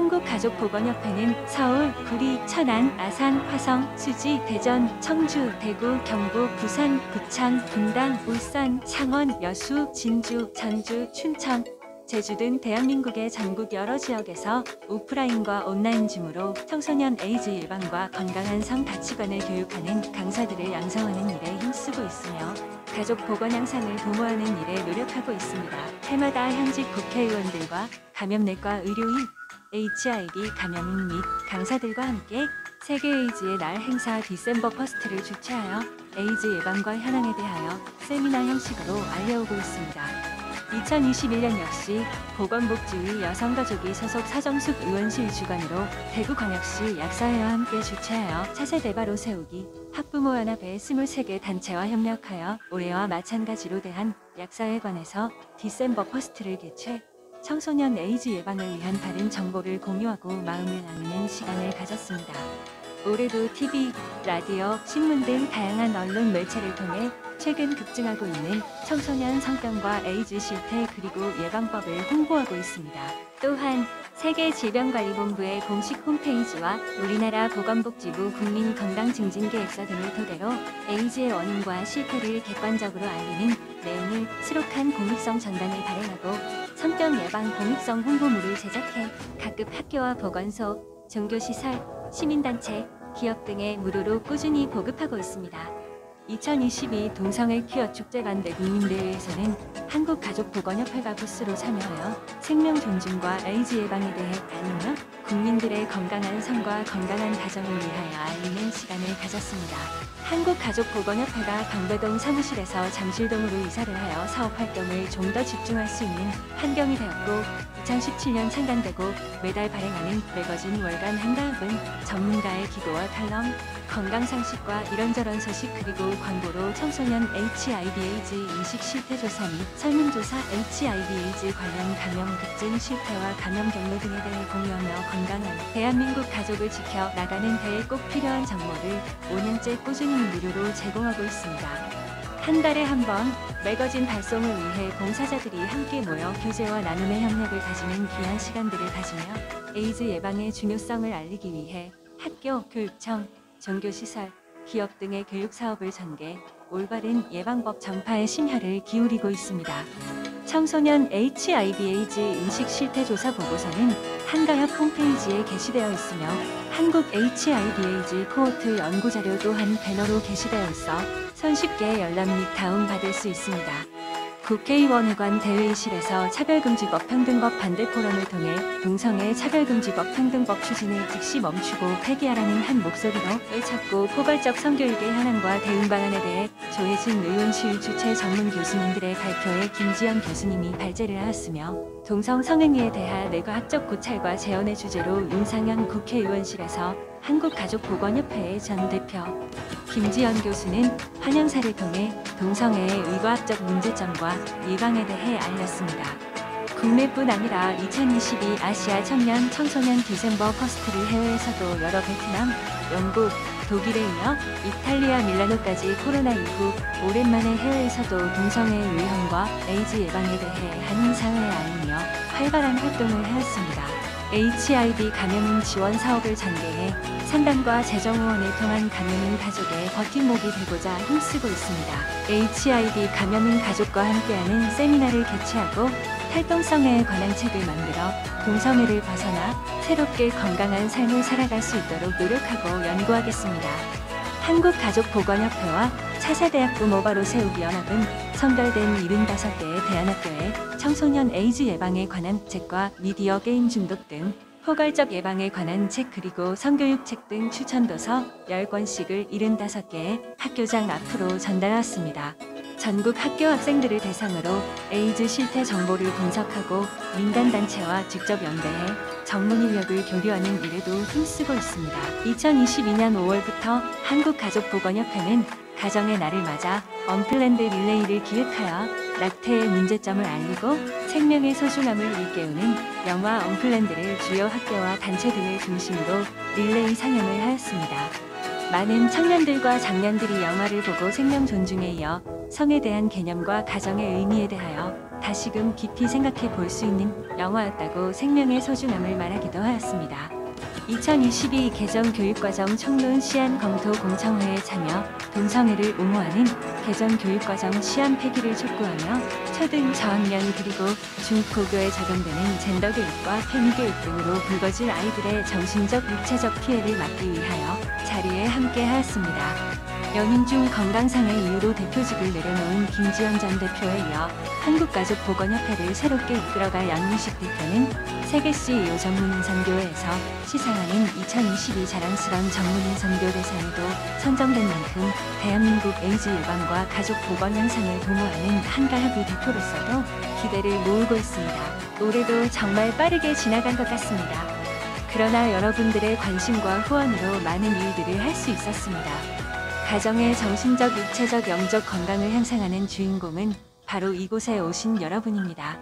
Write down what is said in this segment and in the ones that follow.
한국가족보건협회는 서울, 구리, 천안, 아산, 화성, 수지, 대전, 청주, 대구, 경북, 부산, 부천, 분당, 울산, 창원, 여수, 진주, 전주, 춘천, 제주 등 대한민국의 전국 여러 지역에서 오프라인과 온라인 줌으로 청소년 에이즈 예방과 건강한 성 가치관을 교육하는 강사들을 양성하는 일에 힘쓰고 있으며 가족 보건 향상을 도모하는 일에 노력하고 있습니다. 해마다 현직 국회의원들과 감염내과 의료인, HIV 감염인 및 강사들과 함께 세계 에이즈의 날 행사 디셈버 퍼스트를 주최하여 에이즈 예방과 현황에 대하여 세미나 형식으로 알려오고 있습니다. 2021년 역시 보건복지위 여성가족위 소속 사정숙 의원실 주관으로 대구광역시 약사회와 함께 주최하여 차세대 바로 세우기 학부모연합의 23개 단체와 협력하여 올해와 마찬가지로 대한 약사회관에서 디셈버 퍼스트를 개최 청소년 에이즈 예방을 위한 바른 정보를 공유하고 마음을 나누는 시간을 가졌습니다. 올해도 TV, 라디오, 신문 등 다양한 언론 매체를 통해 최근 급증하고 있는 청소년 성병과 에이즈 실태 그리고 예방법을 홍보하고 있습니다. 또한 세계질병관리본부의 공식 홈페이지와 우리나라 보건복지부 국민건강증진계획서 등을 토대로 에이즈의 원인과 실태를 객관적으로 알리는 내용을 수록한 공익성 전단을 발행하고 성병 예방 공익성 홍보물을 제작해 각급 학교와 보건소, 종교시설, 시민단체, 기업 등에 무료로 꾸준히 보급하고 있습니다. 2022 동성애 퀴어 축제관 국민대회에서는 한국가족보건협회가 부스로 참여하여 생명 존중과 에이즈 예방에 대해 나누며 국민들의 건강한 성과 건강한 가정을 위하여 알리는 시간을 가졌습니다. 한국가족보건협회가 방배동 사무실에서 잠실동으로 이사를 하여 사업 활동을 좀 더 집중할 수 있는 환경이 되었고 2017년 창간되고 매달 발행하는 매거진 월간 한가합은 전문가의 기고와 칼럼, 건강상식과 이런저런 소식 그리고 광고로 청소년 HIV/AIDS 인식 실태 조사 및 설문조사 HIV/AIDS 관련 감염 급증 실태와 감염 경로 등에 대해 공유하며 건강한 대한민국 가족을 지켜 나가는 데에 꼭 필요한 정보를 5년째 꾸준히 무료로 제공하고 있습니다. 한 달에 한 번 매거진 발송을 위해 봉사자들이 함께 모여 교제와 나눔의 협력을 다지는 귀한 시간들을 가지며 에이즈 예방의 중요성을 알리기 위해 학교, 교육청, 종교시설, 기업 등의 교육 사업을 전개, 올바른 예방법 전파에 심혈을 기울이고 있습니다. 청소년 HIV/AIDS 인식 실태 조사 보고서는 한가협 홈페이지에 게시되어 있으며 한국 HIV/AIDS 코호트 연구자료 또한 배너로 게시되어 있어 손쉽게 열람 및 다운받을 수 있습니다. 국회의원회관 대회의실에서 차별금지법 평등법 반대 포럼을 통해 동성애 차별금지법 평등법 추진을 즉시 멈추고 폐기하라는 한 목소리로 외쳤고 포괄적 성교육의 현황과 대응 방안에 대해 조혜진 의원실 주최 전문 교수님들의 발표에 김지연 교수님이 발제를 하였으며 동성 성행위에 대한 뇌과학적 고찰과 재현의 주제로 윤상현 국회의원실에서 한국가족보건협회의 전 대표 김지연 교수는 환영사를 통해 동성애의 의과학적 문제점과 예방에 대해 알렸습니다. 국내뿐 아니라 2022 아시아 청년 청소년 디셈버 퍼스트를 해외에서도 여러 베트남, 영국, 독일에 이어 이탈리아 밀라노까지 코로나19 오랜만에 해외에서도 동성애의 위험과 에이즈 예방에 대해 한인사회에 알리며 활발한 활동을 하였습니다. HIV 감염인 지원 사업을 전개해 상담과 재정 후원을 통한 감염인 가족의 버팀목이 되고자 힘쓰고 있습니다. HIV 감염인 가족과 함께하는 세미나를 개최하고 활동성에 관한 책을 만들어 동성애를 벗어나 새롭게 건강한 삶을 살아갈 수 있도록 노력하고 연구하겠습니다. 한국가족보건협회와 차세대학부 모바로 세우기 연합은 선별된 75개의 대안학교에 청소년 에이즈 예방에 관한 책과 미디어 게임 중독 등 포괄적 예방에 관한 책 그리고 성교육 책 등 추천도서 10권씩을 75개의 학교장 앞으로 전달했습니다. 전국 학교 학생들을 대상으로 에이즈 실태 정보를 분석하고 민간단체와 직접 연대해 전문 인력을 교류하는 일에도 힘쓰고 있습니다. 2022년 5월부터 한국가족보건협회는 가정의 날을 맞아 언플랜드 릴레이를 기획하여 낙태의 문제점을 알리고 생명의 소중함을 일깨우는 영화 언플랜드를 주요 학교와 단체 등을 중심으로 릴레이 상영을 하였습니다. 많은 청년들과 장년들이 영화를 보고 생명 존중에 이어 성에 대한 개념과 가정의 의미에 대하여 다시금 깊이 생각해 볼 수 있는 영화였다고 생명의 소중함을 말하기도 하였습니다. 2022 개정 교육과정 총론 시안 검토 공청회에 참여, 동성애를 옹호하는 개정 교육과정 시안 폐기를 촉구하며 초등 저학년 그리고 중고교에 적용되는 젠더 교육과 페미 교육 등으로 불거질 아이들의 정신적 육체적 피해를 막기 위하여 자리에 함께하였습니다. 연임 중 건강상의 이유로 대표직을 내려놓은 김지연 전 대표에 이어 한국가족보건협회를 새롭게 이끌어갈 양민식 대표는 세계 CEO 전문인선교회에서 시상하는 2022 자랑스러운 전문인선교대상에도 선정된 만큼 대한민국 에이즈 예방과 가족보건 향상을 도모하는 한가합의 대표로서도 기대를 모으고 있습니다. 올해도 정말 빠르게 지나간 것 같습니다. 그러나 여러분들의 관심과 후원으로 많은 일들을 할 수 있었습니다. 가정의 정신적, 육체적, 영적 건강을 향상하는 주인공은 바로 이곳에 오신 여러분입니다.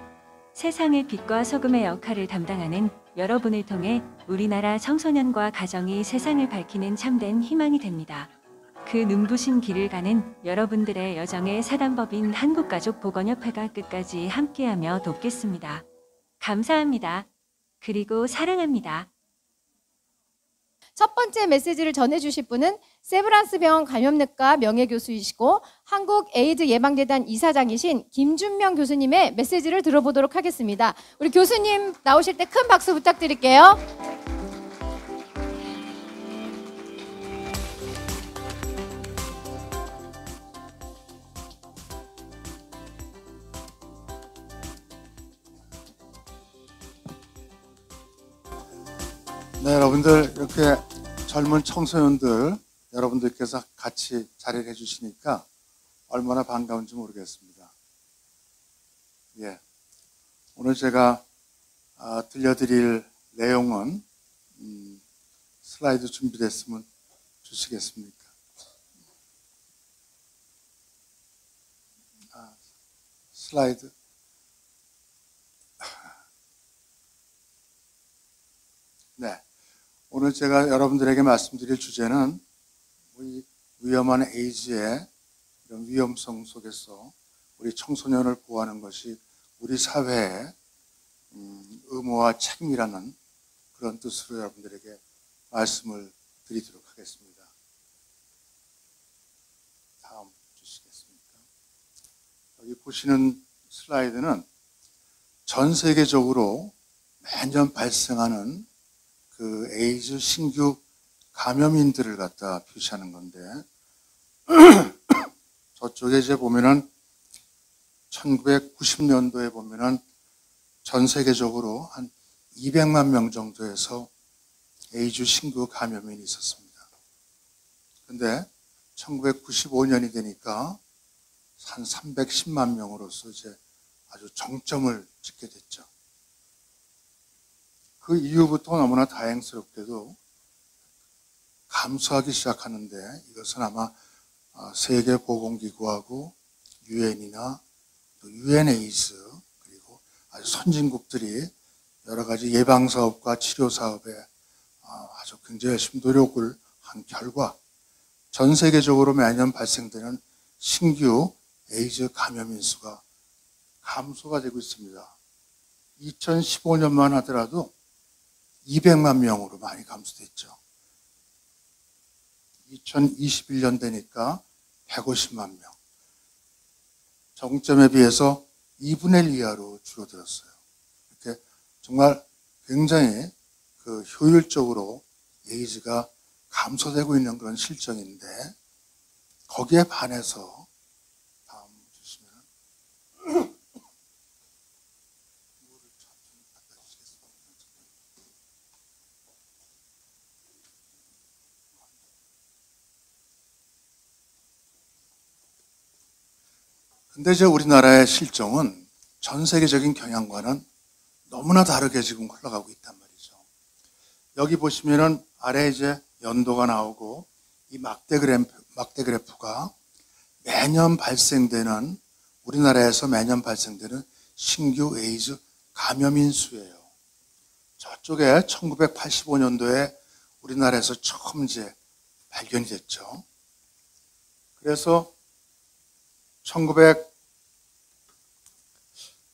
세상의 빛과 소금의 역할을 담당하는 여러분을 통해 우리나라 청소년과 가정이 세상을 밝히는 참된 희망이 됩니다. 그 눈부신 길을 가는 여러분들의 여정의 사단법인 한국가족보건협회가 끝까지 함께하며 돕겠습니다. 감사합니다. 그리고 사랑합니다. 첫 번째 메시지를 전해주실 분은 세브란스 병원 감염내과 명예교수이시고 한국 에이즈 예방재단 이사장이신 김준명 교수님의 메시지를 들어보도록 하겠습니다. 우리 교수님 나오실 때 큰 박수 부탁드릴게요. 네, 여러분들 이렇게 젊은 청소년들 여러분들께서 같이 자리를 해주시니까 얼마나 반가운지 모르겠습니다. 예, 오늘 제가 들려드릴 내용은 슬라이드 준비됐으면 주시겠습니까? 슬라이드. 네. 오늘 제가 여러분들에게 말씀드릴 주제는 우리 위험한 에이즈의 이런 위험성 속에서 우리 청소년을 보호하는 것이 우리 사회의 의무와 책임이라는 그런 뜻으로 여러분들에게 말씀을 드리도록 하겠습니다. 다음 주시겠습니까? 여기 보시는 슬라이드는 전 세계적으로 매년 발생하는 그 에이즈 신규 감염인들을 갖다 표시하는 건데 저쪽에 이제 보면은 1990년도에 보면은 전 세계적으로 한 200만 명 정도에서 에이즈 신규 감염인이 있었습니다. 근데 1995년이 되니까 한 310만 명으로서 이제 아주 정점을 찍게 됐죠. 그 이후부터 너무나 다행스럽게도 감소하기 시작하는데 이것은 아마 세계보건기구하고 유엔이나 또 유엔에이즈 그리고 아주 선진국들이 여러 가지 예방사업과 치료사업에 아주 굉장히 열심히 노력을 한 결과 전 세계적으로 매년 발생되는 신규 에이즈 감염인 수가 감소가 되고 있습니다. 2015년만 하더라도 200만 명으로 많이 감소됐죠. 2021년 되니까 150만 명. 정점에 비해서 2분의 1 이하로 줄어들었어요. 이렇게 정말 굉장히 그 효율적으로 에이즈가 감소되고 있는 그런 실정인데 거기에 반해서 다음 주시면 근데 이제 우리나라의 실정은 전 세계적인 경향과는 너무나 다르게 지금 흘러가고 있단 말이죠. 여기 보시면은 아래 이제 연도가 나오고 이 막대 그래프가 매년 발생되는 우리나라에서 매년 발생되는 신규 에이즈 감염인 수예요. 저쪽에 1985년도에 우리나라에서 처음 이제 발견이 됐죠. 그래서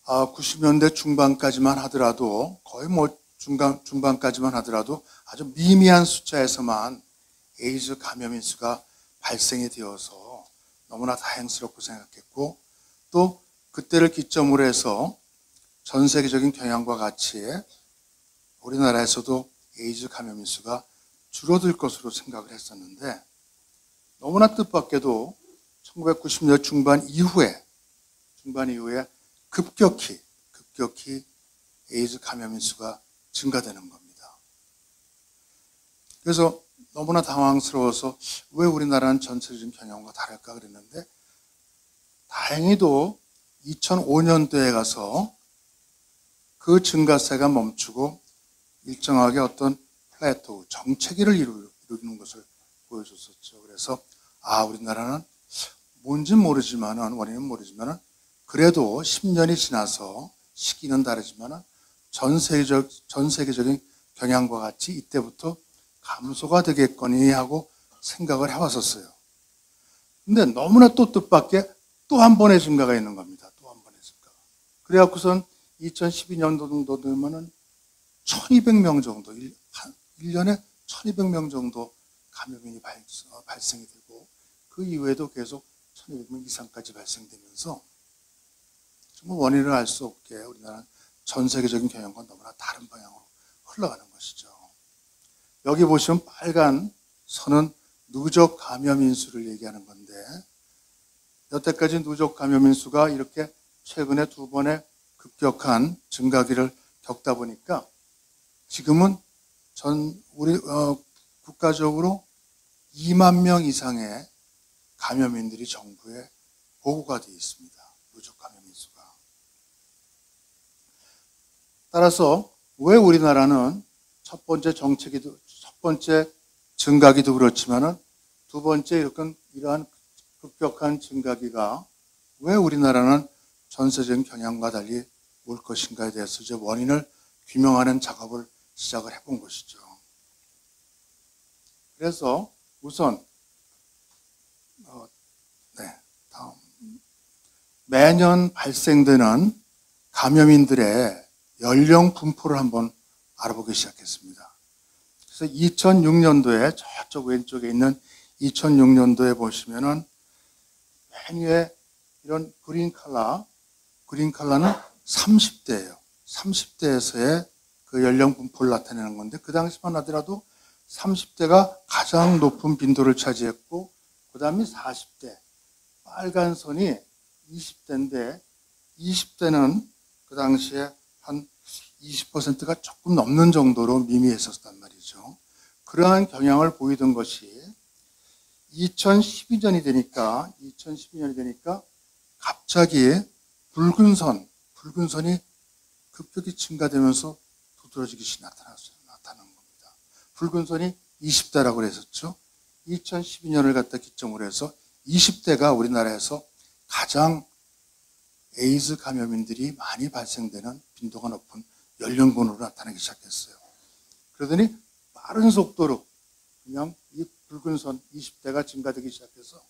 90년대 중반까지만 하더라도 거의 뭐 중반까지만 하더라도 아주 미미한 숫자에서만 에이즈 감염인 수가 발생이 되어서 너무나 다행스럽고 생각했고, 또 그때를 기점으로 해서 전 세계적인 경향과 같이 우리나라에서도 에이즈 감염인 수가 줄어들 것으로 생각을 했었는데, 너무나 뜻밖에도 1990년 중반 이후에 급격히 에이즈 감염인 수가 증가되는 겁니다. 그래서 너무나 당황스러워서 왜 우리나라는 전체적인 경향과 다를까 그랬는데, 다행히도 2005년도에 가서 그 증가세가 멈추고 일정하게 어떤 플래토, 정체기를 이루는 것을 보여줬었죠. 그래서 우리나라는 뭔진 모르지만은, 원인은 모르지만은 그래도 10년이 지나서 시기는 다르지만은 전 세계적인 경향과 같이 이때부터 감소가 되겠거니 하고 생각을 해왔었어요. 근데 너무나 또 뜻밖의 또 한 번의 증가가 있는 겁니다. 또 한 번의 증가. 그래갖고선 2012년도 정도 되면은 1200명 정도, 1년에 1200명 정도 감염인이 발생이 되고, 그 이후에도 계속 1200명 이상까지 발생되면서 정말 원인을 알 수 없게 우리나라는 전 세계적인 경향과 너무나 다른 방향으로 흘러가는 것이죠. 여기 보시면 빨간 선은 누적 감염인 수를 얘기하는 건데, 여태까지 누적 감염인 수가 이렇게 최근에 두 번의 급격한 증가기를 겪다 보니까 지금은 우리 국가적으로 2만 명 이상의 감염인들이 정부에 보고가 되어 있습니다. 누적 감염인 수가. 따라서 왜 우리나라는 첫 번째 증가기도 그렇지만은 두 번째 이러한 급격한 증가기가 왜 우리나라는 전세적인 경향과 달리 올 것인가에 대해서 이제 원인을 규명하는 작업을 시작을 해본 것이죠. 그래서 우선 다음 매년 발생되는 감염인들의 연령 분포를 한번 알아보기 시작했습니다. 그래서 2006년도에 저쪽 왼쪽에 있는 2006년도에 보시면은 맨 위에 이런 그린 컬러는 30대예요. 30대에서의 그 연령 분포를 나타내는 건데, 그 당시만 하더라도 30대가 가장 높은 빈도를 차지했고, 그 다음이 40대, 빨간 선이 20대인데 20대는 그 당시에 한 20%가 조금 넘는 정도로 미미했었단 말이죠. 그러한 경향을 보이던 것이 2012년이 되니까 갑자기 붉은 선이 급격히 증가되면서 두드러지기 나타난 겁니다. 붉은 선이 20대라고 그랬었죠. 2012년을 갖다 기점으로 해서 20대가 우리나라에서 가장 에이즈 감염인들이 많이 발생되는 빈도가 높은 연령군으로 나타나기 시작했어요. 그러더니 빠른 속도로 그냥 이 붉은 선 20대가 증가되기 시작해서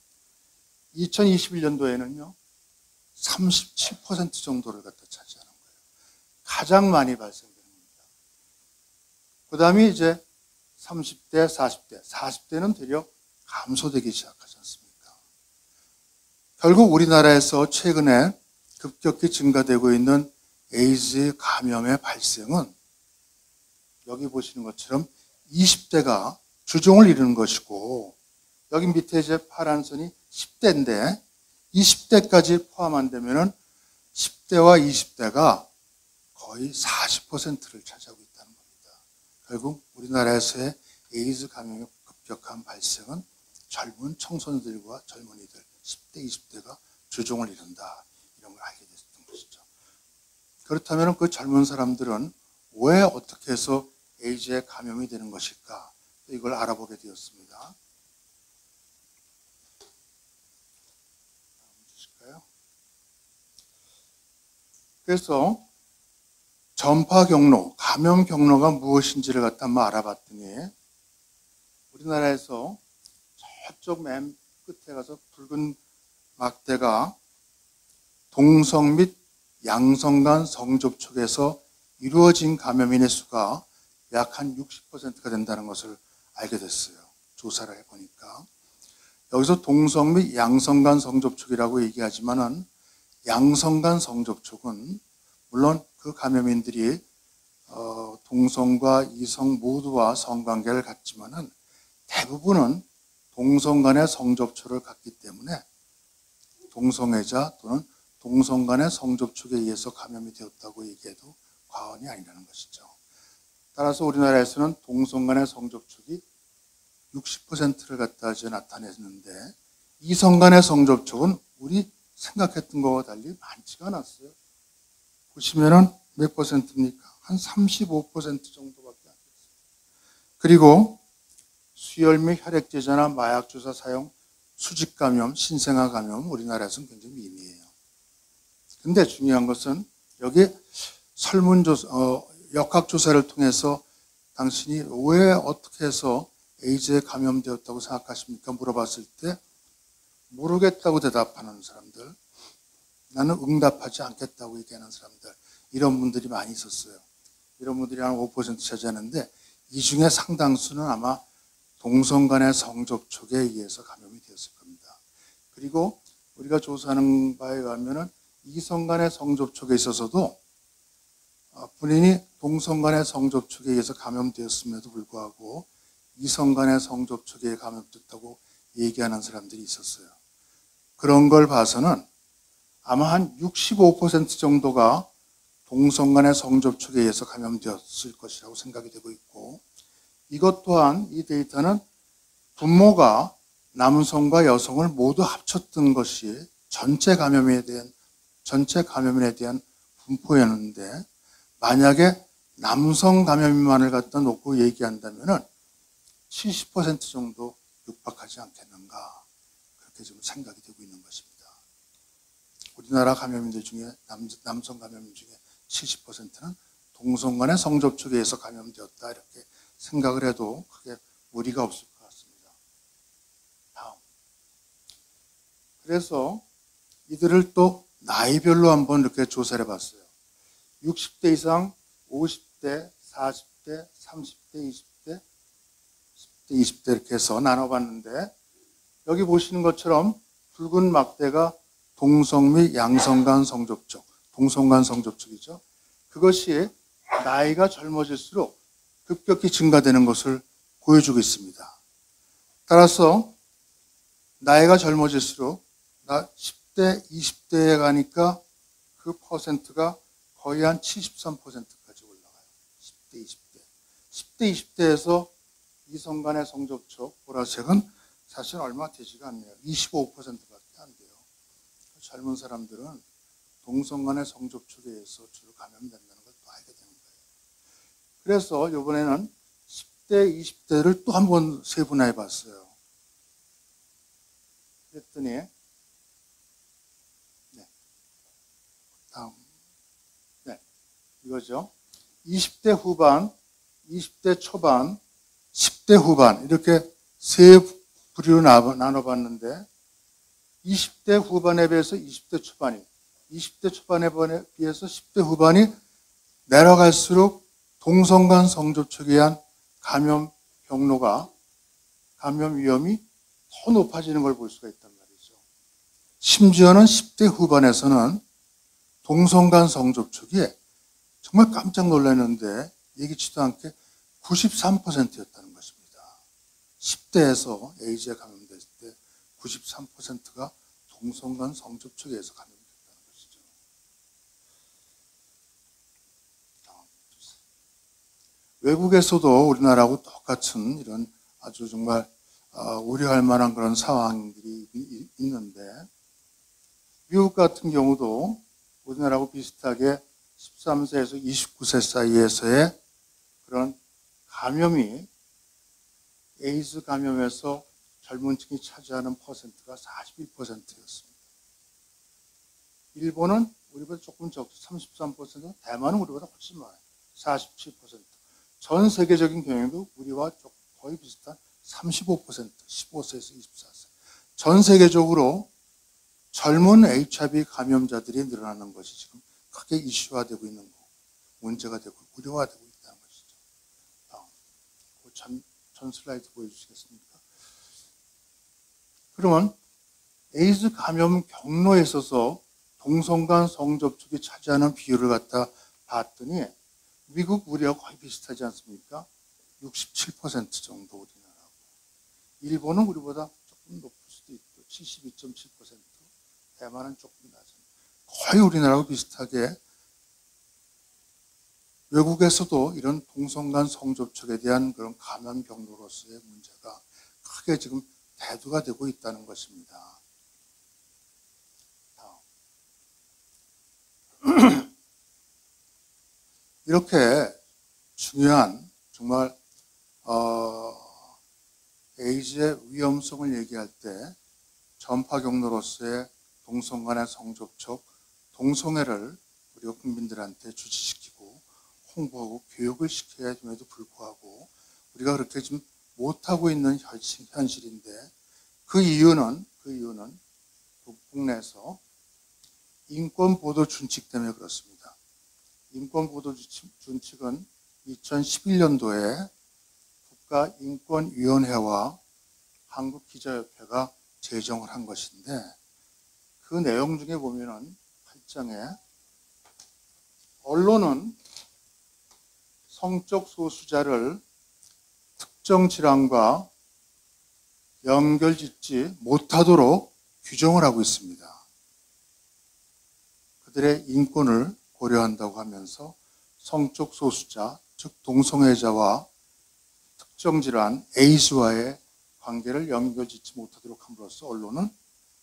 2021년도에는요 37% 정도를 갖다 차지하는 거예요. 가장 많이 발생되는 겁니다. 그 다음에 이제 30대, 40대는 되려 감소되기 시작하지 않습니까? 결국 우리나라에서 최근에 급격히 증가되고 있는 에이즈 감염의 발생은 여기 보시는 것처럼 20대가 주종을 이루는 것이고, 여기 밑에 이제 파란 선이 10대인데 20대까지 포함 안 되면은 10대와 20대가 거의 40%를 차지하고 있다는 겁니다. 결국 우리나라에서의 에이즈 감염의 급격한 발생은 젊은 청소년들과 젊은이들 10대, 20대가 주종을 이룬다, 이런 걸 알게 됐던 것이죠. 그렇다면 그 젊은 사람들은 왜 어떻게 해서 에이즈에 감염이 되는 것일까? 이걸 알아보게 되었습니다. 그래서 전파 경로, 감염 경로가 무엇인지를 갖다 한번 알아봤더니, 우리나라에서 저쪽 맨 끝에 가서 붉은 막대가 동성 및 양성 간 성접촉에서 이루어진 감염인의 수가 약 한 60%가 된다는 것을 알게 됐어요. 조사를 해보니까. 여기서 동성 및 양성 간 성접촉이라고 얘기하지만은 양성 간 성접촉은 물론 그 감염인들이 동성과 이성 모두와 성관계를 갖지만은 대부분은 동성 간의 성접촉을 갖기 때문에 동성애자 또는 동성 간의 성접촉에 의해서 감염이 되었다고 얘기해도 과언이 아니라는 것이죠. 따라서 우리나라에서는 동성 간의 성접촉이 60%를 갖다 나타냈는데 이성 간의 성접촉은 우리 생각했던 것과 달리 많지가 않았어요. 보시면은 몇 퍼센트입니까? 한 35% 정도밖에 안 됐어요. 그리고 수혈 및 혈액제자나 마약 주사 사용, 수직 감염, 신생아 감염 우리나라에서는 굉장히 미미해요. 근데 중요한 것은 여기 설문조사, 역학조사를 통해서 당신이 왜 어떻게 해서 에이즈에 감염되었다고 생각하십니까? 물어봤을 때 모르겠다고 대답하는 사람들, 나는 응답하지 않겠다고 얘기하는 사람들, 이런 분들이 많이 있었어요. 이런 분들이 한 5% 차지하는데 이 중에 상당수는 아마 동성 간의 성접촉에 의해서 감염이 되었을 겁니다. 그리고 우리가 조사하는 바에 의하면 이성 간의 성접촉에 있어서도 본인이 동성 간의 성접촉에 의해서 감염되었음에도 불구하고 이성 간의 성접촉에 감염됐다고 얘기하는 사람들이 있었어요. 그런 걸 봐서는 아마 한 65% 정도가 동성 간의 성접촉에 의해서 감염되었을 것이라고 생각이 되고 있고, 이것 또한 이 데이터는 분모가 남성과 여성을 모두 합쳤던 것이 전체 감염인에 대한 분포였는데, 만약에 남성 감염인만을 갖다 놓고 얘기한다면은 70% 정도 육박하지 않겠는가, 그렇게 좀 생각이 되고 있는 것입니다. 우리나라 감염인들 중에 남성 감염인 중에 70%는 동성 간의 성접촉에 의해서 감염되었다, 이렇게 생각을 해도 크게 무리가 없을 것 같습니다. 다음. 그래서 이들을 또 나이별로 한번 이렇게 조사를 해봤어요. 60대 이상, 50대, 40대, 30대, 20대, 10대, 20대 이렇게 해서 나눠봤는데, 여기 보시는 것처럼 붉은 막대가 동성 및 양성 간 성접촉, 동성 간 성접촉이죠. 그것이 나이가 젊어질수록 급격히 증가되는 것을 보여주고 있습니다. 따라서 나이가 젊어질수록 10대, 20대에 가니까 그 퍼센트가 거의 한 73%까지 올라가요. 10대, 20대. 10대, 20대에서 이성 간의 성접촉, 보라색은 사실 얼마 되지가 않네요. 25%밖에 안 돼요. 젊은 사람들은 동성 간의 성접촉에 의해서 주로 감염된다는 걸 또 알게 되는 거예요. 그래서 이번에는 10대, 20대를 또 한 번 세분화해 봤어요. 그랬더니, 다음. 이거죠. 20대 후반, 20대 초반, 10대 후반, 이렇게 세 부류로 나눠봤는데, 20대 후반에 비해서 20대 초반이, 20대 초반에 비해서 10대 후반이 내려갈수록 동성 간 성접촉에 의한 감염 경로가, 감염 위험이 더 높아지는 걸 볼 수가 있단 말이죠. 심지어는 10대 후반에서는 동성 간 성접촉이 정말 깜짝 놀랐는데 예기치도 않게 93%였다는 것입니다. 10대에서 에이즈에 감염됐을 때 93%가 동성 간 성접촉에 의해서 감염됐다는 것이죠. 외국에서도 우리나라하고 똑같은 이런 아주 정말 우려할 만한 그런 상황들이 있는데, 미국 같은 경우도 우리나라하고 비슷하게 13세에서 29세 사이에서의 그런 감염이, 에이즈 감염에서 젊은 층이 차지하는 퍼센트가 41%였습니다. 일본은 우리보다 조금 적죠. 33%, 대만은 우리보다 훨씬 많아요. 47%. 전 세계적인 경우에도 우리와 거의 비슷한 35%, 15세에서 24세. 전 세계적으로 젊은 HIV 감염자들이 늘어나는 것이 지금 크게 이슈화되고 있는 거, 문제가 되고 우려화되고 있다는 것이죠. 다음, 전 슬라이드 보여주시겠습니까? 그러면 에이즈 감염 경로에 있어서 동성 간 성접촉이 차지하는 비율을 갖다 봤더니 미국 우리하고 거의 비슷하지 않습니까? 67% 정도 우리나라하고. 일본은 우리보다 조금 높을 수도 있고 72.7%, 대만은 조금 낮은. 거의 우리나라하고 비슷하게 외국에서도 이런 동성 간 성접촉에 대한 그런 감염 경로로서의 문제가 크게 지금 대두가 되고 있다는 것입니다. 이렇게 중요한 정말 에이즈의 위험성을 얘기할 때 전파 경로로서의 동성 간의 성접촉, 동성애를 우리가 국민들한테 주지시키고 홍보하고 교육을 시켜야 됨에도 불구하고 우리가 그렇게 좀 못하고 있는 현실인데 그 이유는 국내에서 인권보도 준칙 때문에 그렇습니다. 인권보도 준칙은 2011년도에 국가인권위원회와 한국기자협회가 제정을 한 것인데 그 내용 중에 보면은 8장에 언론은 성적 소수자를 특정 질환과 연결짓지 못하도록 규정을 하고 있습니다. 그들의 인권을 고려한다고 하면서 성적 소수자, 즉 동성애자와 특정 질환 에이즈와의 관계를 연결짓지 못하도록 함으로써 언론은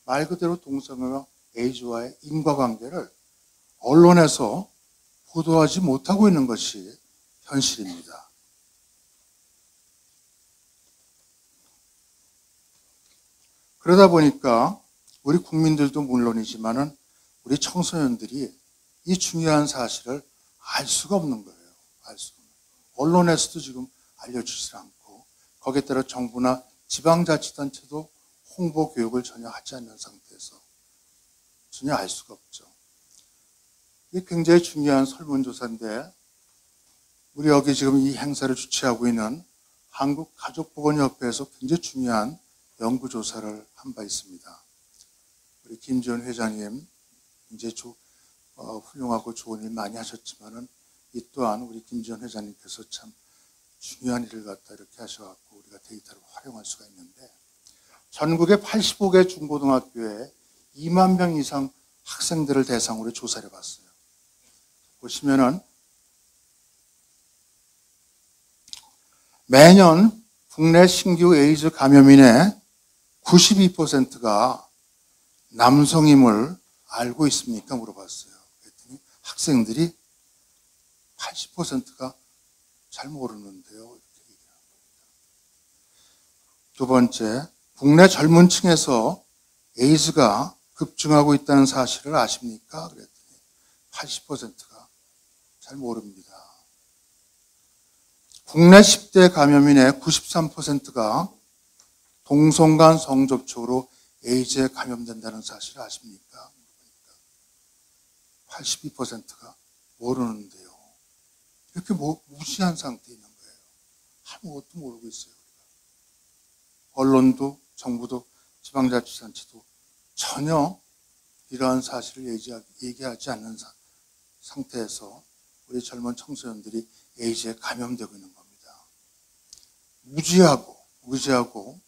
말 그대로 동성애와 에이즈와의 인과관계를 언론에서 보도하지 못하고 있는 것이 현실입니다. 그러다 보니까 우리 국민들도 물론이지만은 우리 청소년들이 이 중요한 사실을 알 수가 없는 거예요. 알 수가 없는 거예요. 언론에서도 지금 알려주지 않고 거기에 따라 정부나 지방자치단체도 홍보 교육을 전혀 하지 않는 상태에서 전혀 알 수가 없죠. 이게 굉장히 중요한 설문조사인데 우리 여기 지금 이 행사를 주최하고 있는 한국가족보건협회에서 굉장히 중요한 연구조사를 한 바 있습니다. 우리 김지원 회장님 굉장히 훌륭하고 좋은 일 많이 하셨지만은 이 또한 우리 김지원 회장님께서 참 중요한 일을 갖다 이렇게 하셔갖고 우리가 데이터를 활용할 수가 있는데 전국의 85개 중고등학교에 2만 명 이상 학생들을 대상으로 조사를 해봤어요. 보시면은 매년 국내 신규 에이즈 감염인의 92%가 남성임을 알고 있습니까? 물어봤어요. 그랬더니 학생들이 80%가 잘 모르는데요. 이렇게 얘기합니다. 두 번째, 국내 젊은 층에서 에이즈가 급증하고 있다는 사실을 아십니까? 그랬더니 80%가 잘 모릅니다. 국내 10대 감염인의 93%가 동성간 성접촉으로 에이즈에 감염된다는 사실을 아십니까? 82%가 모르는데요. 이렇게 무시한 상태에 있는 거예요. 아무것도 모르고 있어요. 언론도 정부도 지방자치단체도 전혀 이러한 사실을 얘기하지 않는 상태에서 우리 젊은 청소년들이 에이즈에 감염되고 있는 겁니다. 무지하고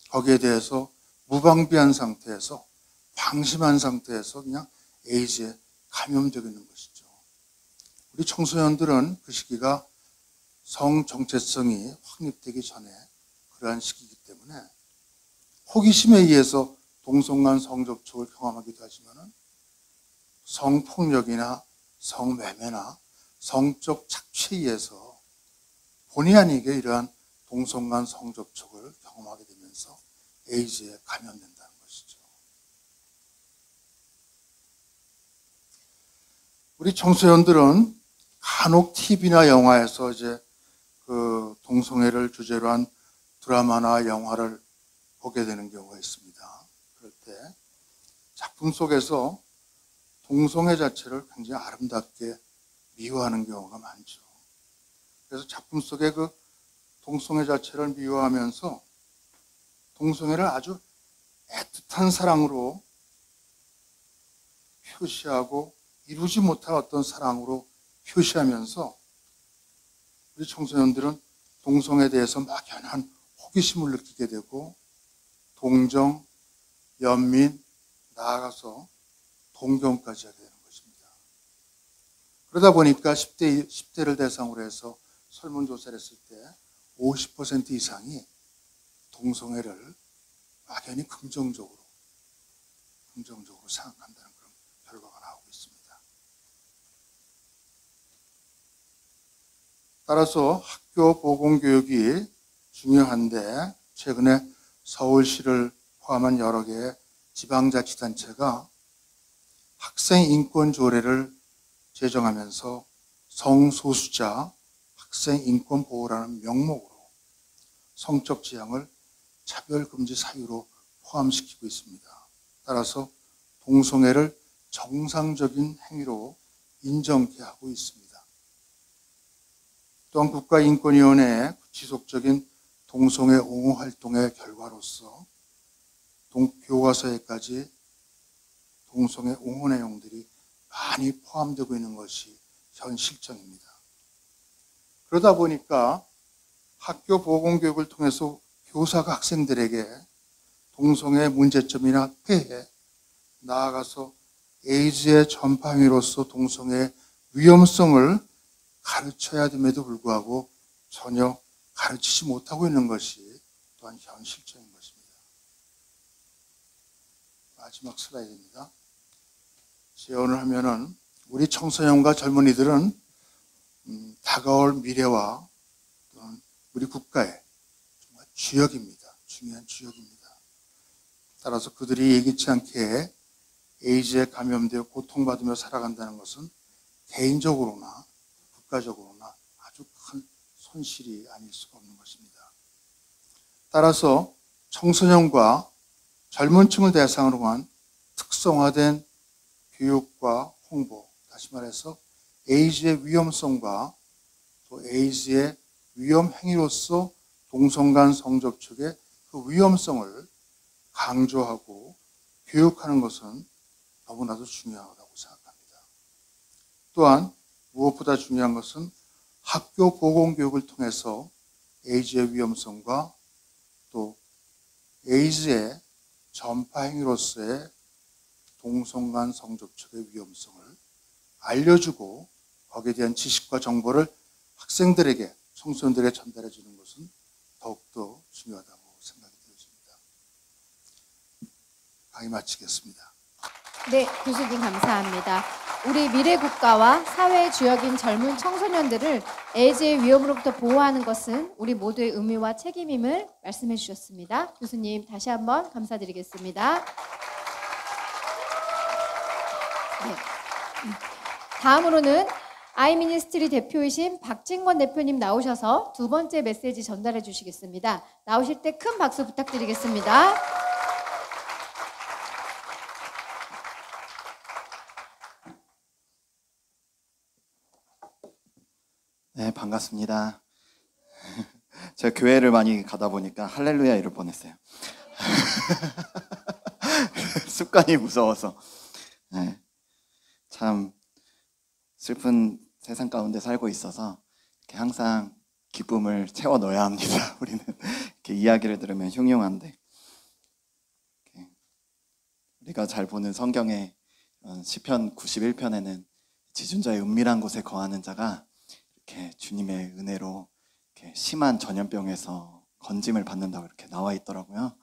거기에 대해서 무방비한 상태에서 방심한 상태에서 그냥 에이즈에 감염되고 있는 것이죠. 우리 청소년들은 그 시기가 성 정체성이 확립되기 전에 그러한 시기이기 때문에 호기심에 의해서 동성간 성접촉을 경험하기도 하지만 성폭력이나 성매매나 성적 착취에 의해서 본의 아니게 이러한 동성간 성접촉을 경험하게 되면서 에이즈에 감염된다는 것이죠. 우리 청소년들은 간혹 TV나 영화에서 이제 그 동성애를 주제로 한 드라마나 영화를 보게 되는 경우가 있습니다. 그럴 때 작품 속에서 동성애 자체를 굉장히 아름답게 미화하는 경우가 많죠. 그래서 작품 속에 그 동성애 자체를 미화하면서 동성애를 아주 애틋한 사랑으로 표시하고 이루지 못할 어떤 사랑으로 표시하면서 우리 청소년들은 동성애에 대해서 막연한 호기심을 느끼게 되고 동정, 연민, 나아가서 동경까지 하게 되는 것입니다. 그러다 보니까 10대를 대상으로 해서 설문조사를 했을 때 50% 이상이 동성애를 막연히 긍정적으로 생각한다는 그런 결과가 나오고 있습니다. 따라서 학교 보건교육이 중요한데 최근에 서울시를 포함한 여러 개의 지방자치단체가 학생인권조례를 제정하면서 성소수자 학생인권보호라는 명목으로 성적 지향을 차별금지 사유로 포함시키고 있습니다. 따라서 동성애를 정상적인 행위로 인정케 하고 있습니다. 또한 국가인권위원회의 지속적인 동성애 옹호 활동의 결과로서 교과서에까지 동성애 옹호 내용들이 많이 포함되고 있는 것이 현 실정입니다. 그러다 보니까 학교 보건교육을 통해서 교사가 학생들에게 동성애 문제점이나 폐해, 나아가서 에이즈의 전파 행위로서 동성애의 위험성을 가르쳐야 됨에도 불구하고 전혀 가르치지 못하고 있는 것이 또한 현 실정인 것입니다. 마지막 슬라이드입니다. 재혼을 하면은 우리 청소년과 젊은이들은 다가올 미래와 또는 우리 국가의 정말 주역입니다. 중요한 주역입니다. 따라서 그들이 예기치 않게 에이즈에 감염되어 고통받으며 살아간다는 것은 개인적으로나 국가적으로나 아주 큰 손실이 아닐 수가 없는 것입니다. 따라서 청소년과 젊은 층을 대상으로 한 특성화된 교육과 홍보, 다시 말해서 에이즈의 위험성과 또 에이즈의 위험 행위로서 동성간 성접촉의 그 위험성을 강조하고 교육하는 것은 너무나도 중요하다고 생각합니다. 또한 무엇보다 중요한 것은 학교 보건교육을 통해서 에이즈의 위험성과 또 에이즈의 전파 행위로서의 동성간 성접촉의 위험성을 알려주고 거기에 대한 지식과 정보를 학생들에게, 청소년들에게 전달해 주는 것은 더욱더 중요하다고 생각이 되어집니다. 강의 마치겠습니다. 네, 교수님 감사합니다. 우리 미래 국가와 사회의 주역인 젊은 청소년들을 에이즈의 위험으로부터 보호하는 것은 우리 모두의 의무와 책임임을 말씀해 주셨습니다. 교수님 다시 한번 감사드리겠습니다. 네. 다음으로는 아이미니스트리 대표이신 박진권 대표님 나오셔서 두 번째 메시지 전달해 주시겠습니다. 나오실 때 큰 박수 부탁드리겠습니다. 네, 반갑습니다. 제가 교회를 많이 가다 보니까 할렐루야 이럴 뻔했어요. 습관이 무서워서. 네, 참 슬픈 세상 가운데 살고 있어서 이렇게 항상 기쁨을 채워 넣어야 합니다. 우리는 이렇게 이야기를 들으면 흉흉한데, 우리가 잘 보는 성경의 시편 91편에는 지존자의 은밀한 곳에 거하는 자가 이렇게 주님의 은혜로 이렇게 심한 전염병에서 건짐을 받는다고 이렇게 나와 있더라고요.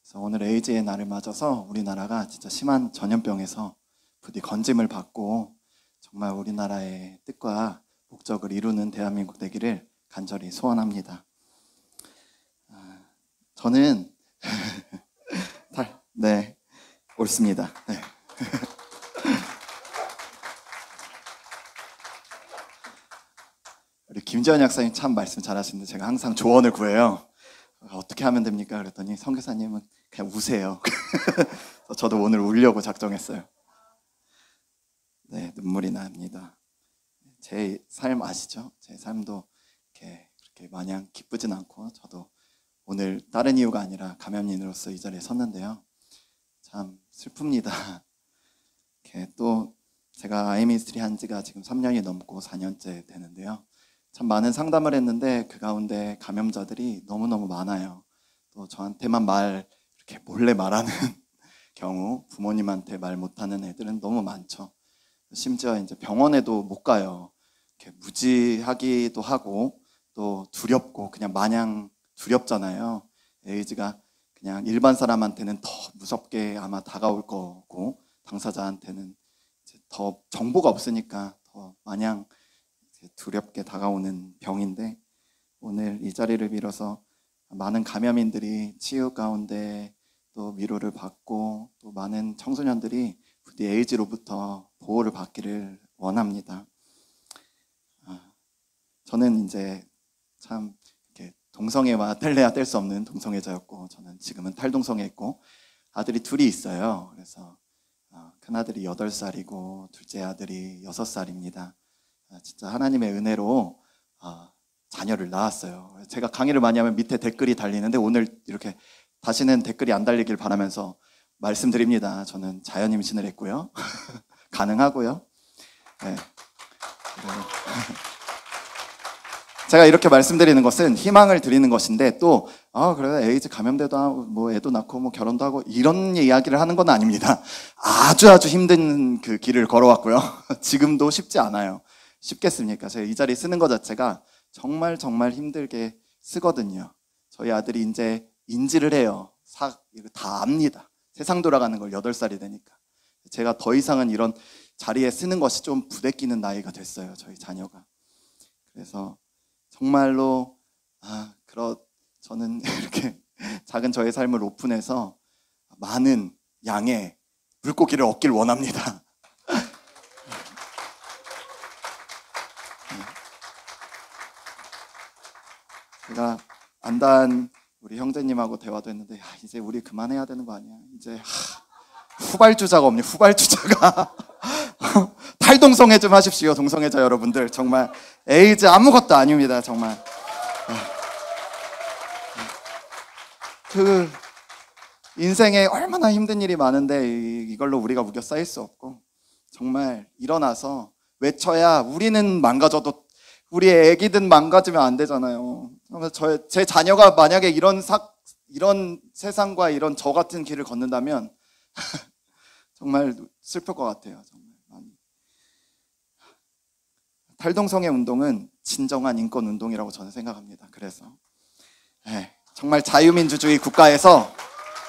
그래서 오늘 에이즈의 날을 맞아서 우리나라가 진짜 심한 전염병에서 부디 건짐을 받고 정말 우리나라의 뜻과 목적을 이루는 대한민국 되기를 간절히 소원합니다. 저는 네, 옳습니다. 네. 우리 김재원 약사님 참 말씀 잘하시는데 제가 항상 조언을 구해요. 어떻게 하면 됩니까? 그랬더니 선교사님은 그냥 우세요. 저도 오늘 울려고 작정했어요. 네, 눈물이 납니다. 제 삶 아시죠? 제 삶도 그렇게 마냥 기쁘진 않고, 저도 오늘 다른 이유가 아니라 감염인으로서 이 자리에 섰는데요. 참 슬픕니다. 또 제가 아이미니스트리 한 지가 지금 3년이 넘고 4년째 되는데요. 참 많은 상담을 했는데 그 가운데 감염자들이 너무너무 많아요. 또 저한테만 이렇게 몰래 말하는 경우, 부모님한테 말 못하는 애들은 너무 많죠. 심지어 이제 병원에도 못 가요. 이렇게 무지하기도 하고 또 두렵고, 그냥 마냥 두렵잖아요. 에이즈가 그냥 일반 사람한테는 더 무섭게 아마 다가올 거고, 당사자한테는 이제 더 정보가 없으니까 더 마냥 두렵게 다가오는 병인데, 오늘 이 자리를 빌어서 많은 감염인들이 치유 가운데 또 위로를 받고, 또 많은 청소년들이 부디 에이즈로부터 보호를 받기를 원합니다. 저는 이제 참 이렇게 동성애와 뗄래야 뗄 수 없는 동성애자였고, 저는 지금은 탈동성애했고, 아들이 둘이 있어요. 그래서 큰아들이 8살이고 둘째 아들이 6살입니다. 진짜 하나님의 은혜로 자녀를 낳았어요. 제가 강의를 많이 하면 밑에 댓글이 달리는데, 오늘 이렇게 다시는 댓글이 안 달리길 바라면서 말씀드립니다. 저는 자연 임신을 했고요. 가능하고요. 네. 제가 이렇게 말씀드리는 것은 희망을 드리는 것인데, 또 그래 에이즈 감염돼도 뭐 애도 낳고 뭐 결혼도 하고 이런 이야기를 하는 건 아닙니다. 아주 힘든 그 길을 걸어왔고요. 지금도 쉽지 않아요. 쉽겠습니까? 제가 이 자리 쓰는 것 자체가 정말 힘들게 쓰거든요. 저희 아들이 이제 인지를 해요. 이거 다 압니다. 세상 돌아가는 걸 8살이 되니까. 제가 더 이상은 이런 자리에 쓰는 것이 좀 부대끼는 나이가 됐어요, 저희 자녀가. 그래서 정말로 저는 이렇게 작은 저의 삶을 오픈해서 많은 양의 물고기를 얻길 원합니다. 제가 안단 우리 형제님하고 대화도 했는데, 이제 우리 그만해야 되는 거 아니야? 이제 후발주자가 없니? 후발주자가. 탈동성애 좀 하십시오, 동성애자 여러분들. 정말 에이즈 아무것도 아닙니다, 정말. 그 인생에 얼마나 힘든 일이 많은데 이걸로 우리가 우겨 쌓일 수 없고, 정말 일어나서 외쳐야 우리는 망가져도 우리 애기든 망가지면 안 되잖아요. 제 자녀가 만약에 이런 세상과 이런 저 같은 길을 걷는다면 정말 슬플 것 같아요. 정말 많이. 탈동성애 운동은 진정한 인권 운동이라고 저는 생각합니다. 그래서 정말 자유민주주의 국가에서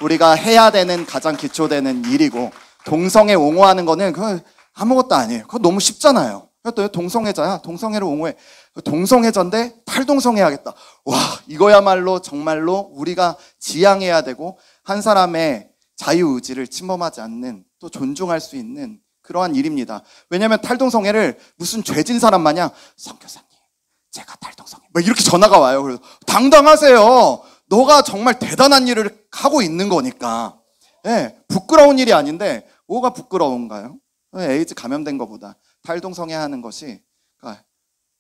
우리가 해야 되는 가장 기초되는 일이고, 동성애 옹호하는 거는 그 아무것도 아니에요. 그거 너무 쉽잖아요. 또 동성애자야, 동성애를 옹호해. 동성애자인데 탈동성애 하겠다. 와, 이거야말로 정말로 우리가 지향해야 되고, 한 사람의 자유의지를 침범하지 않는, 또 존중할 수 있는 그러한 일입니다. 왜냐하면 탈동성애를 무슨 죄진 사람 마냥 선교사님 제가 탈동성애 뭐 이렇게 전화가 와요. 그래서 당당하세요. 너가 정말 대단한 일을 하고 있는 거니까. 부끄러운 일이 아닌데 뭐가 부끄러운가요? 에이즈 감염된 것보다 탈동성애 하는 것이,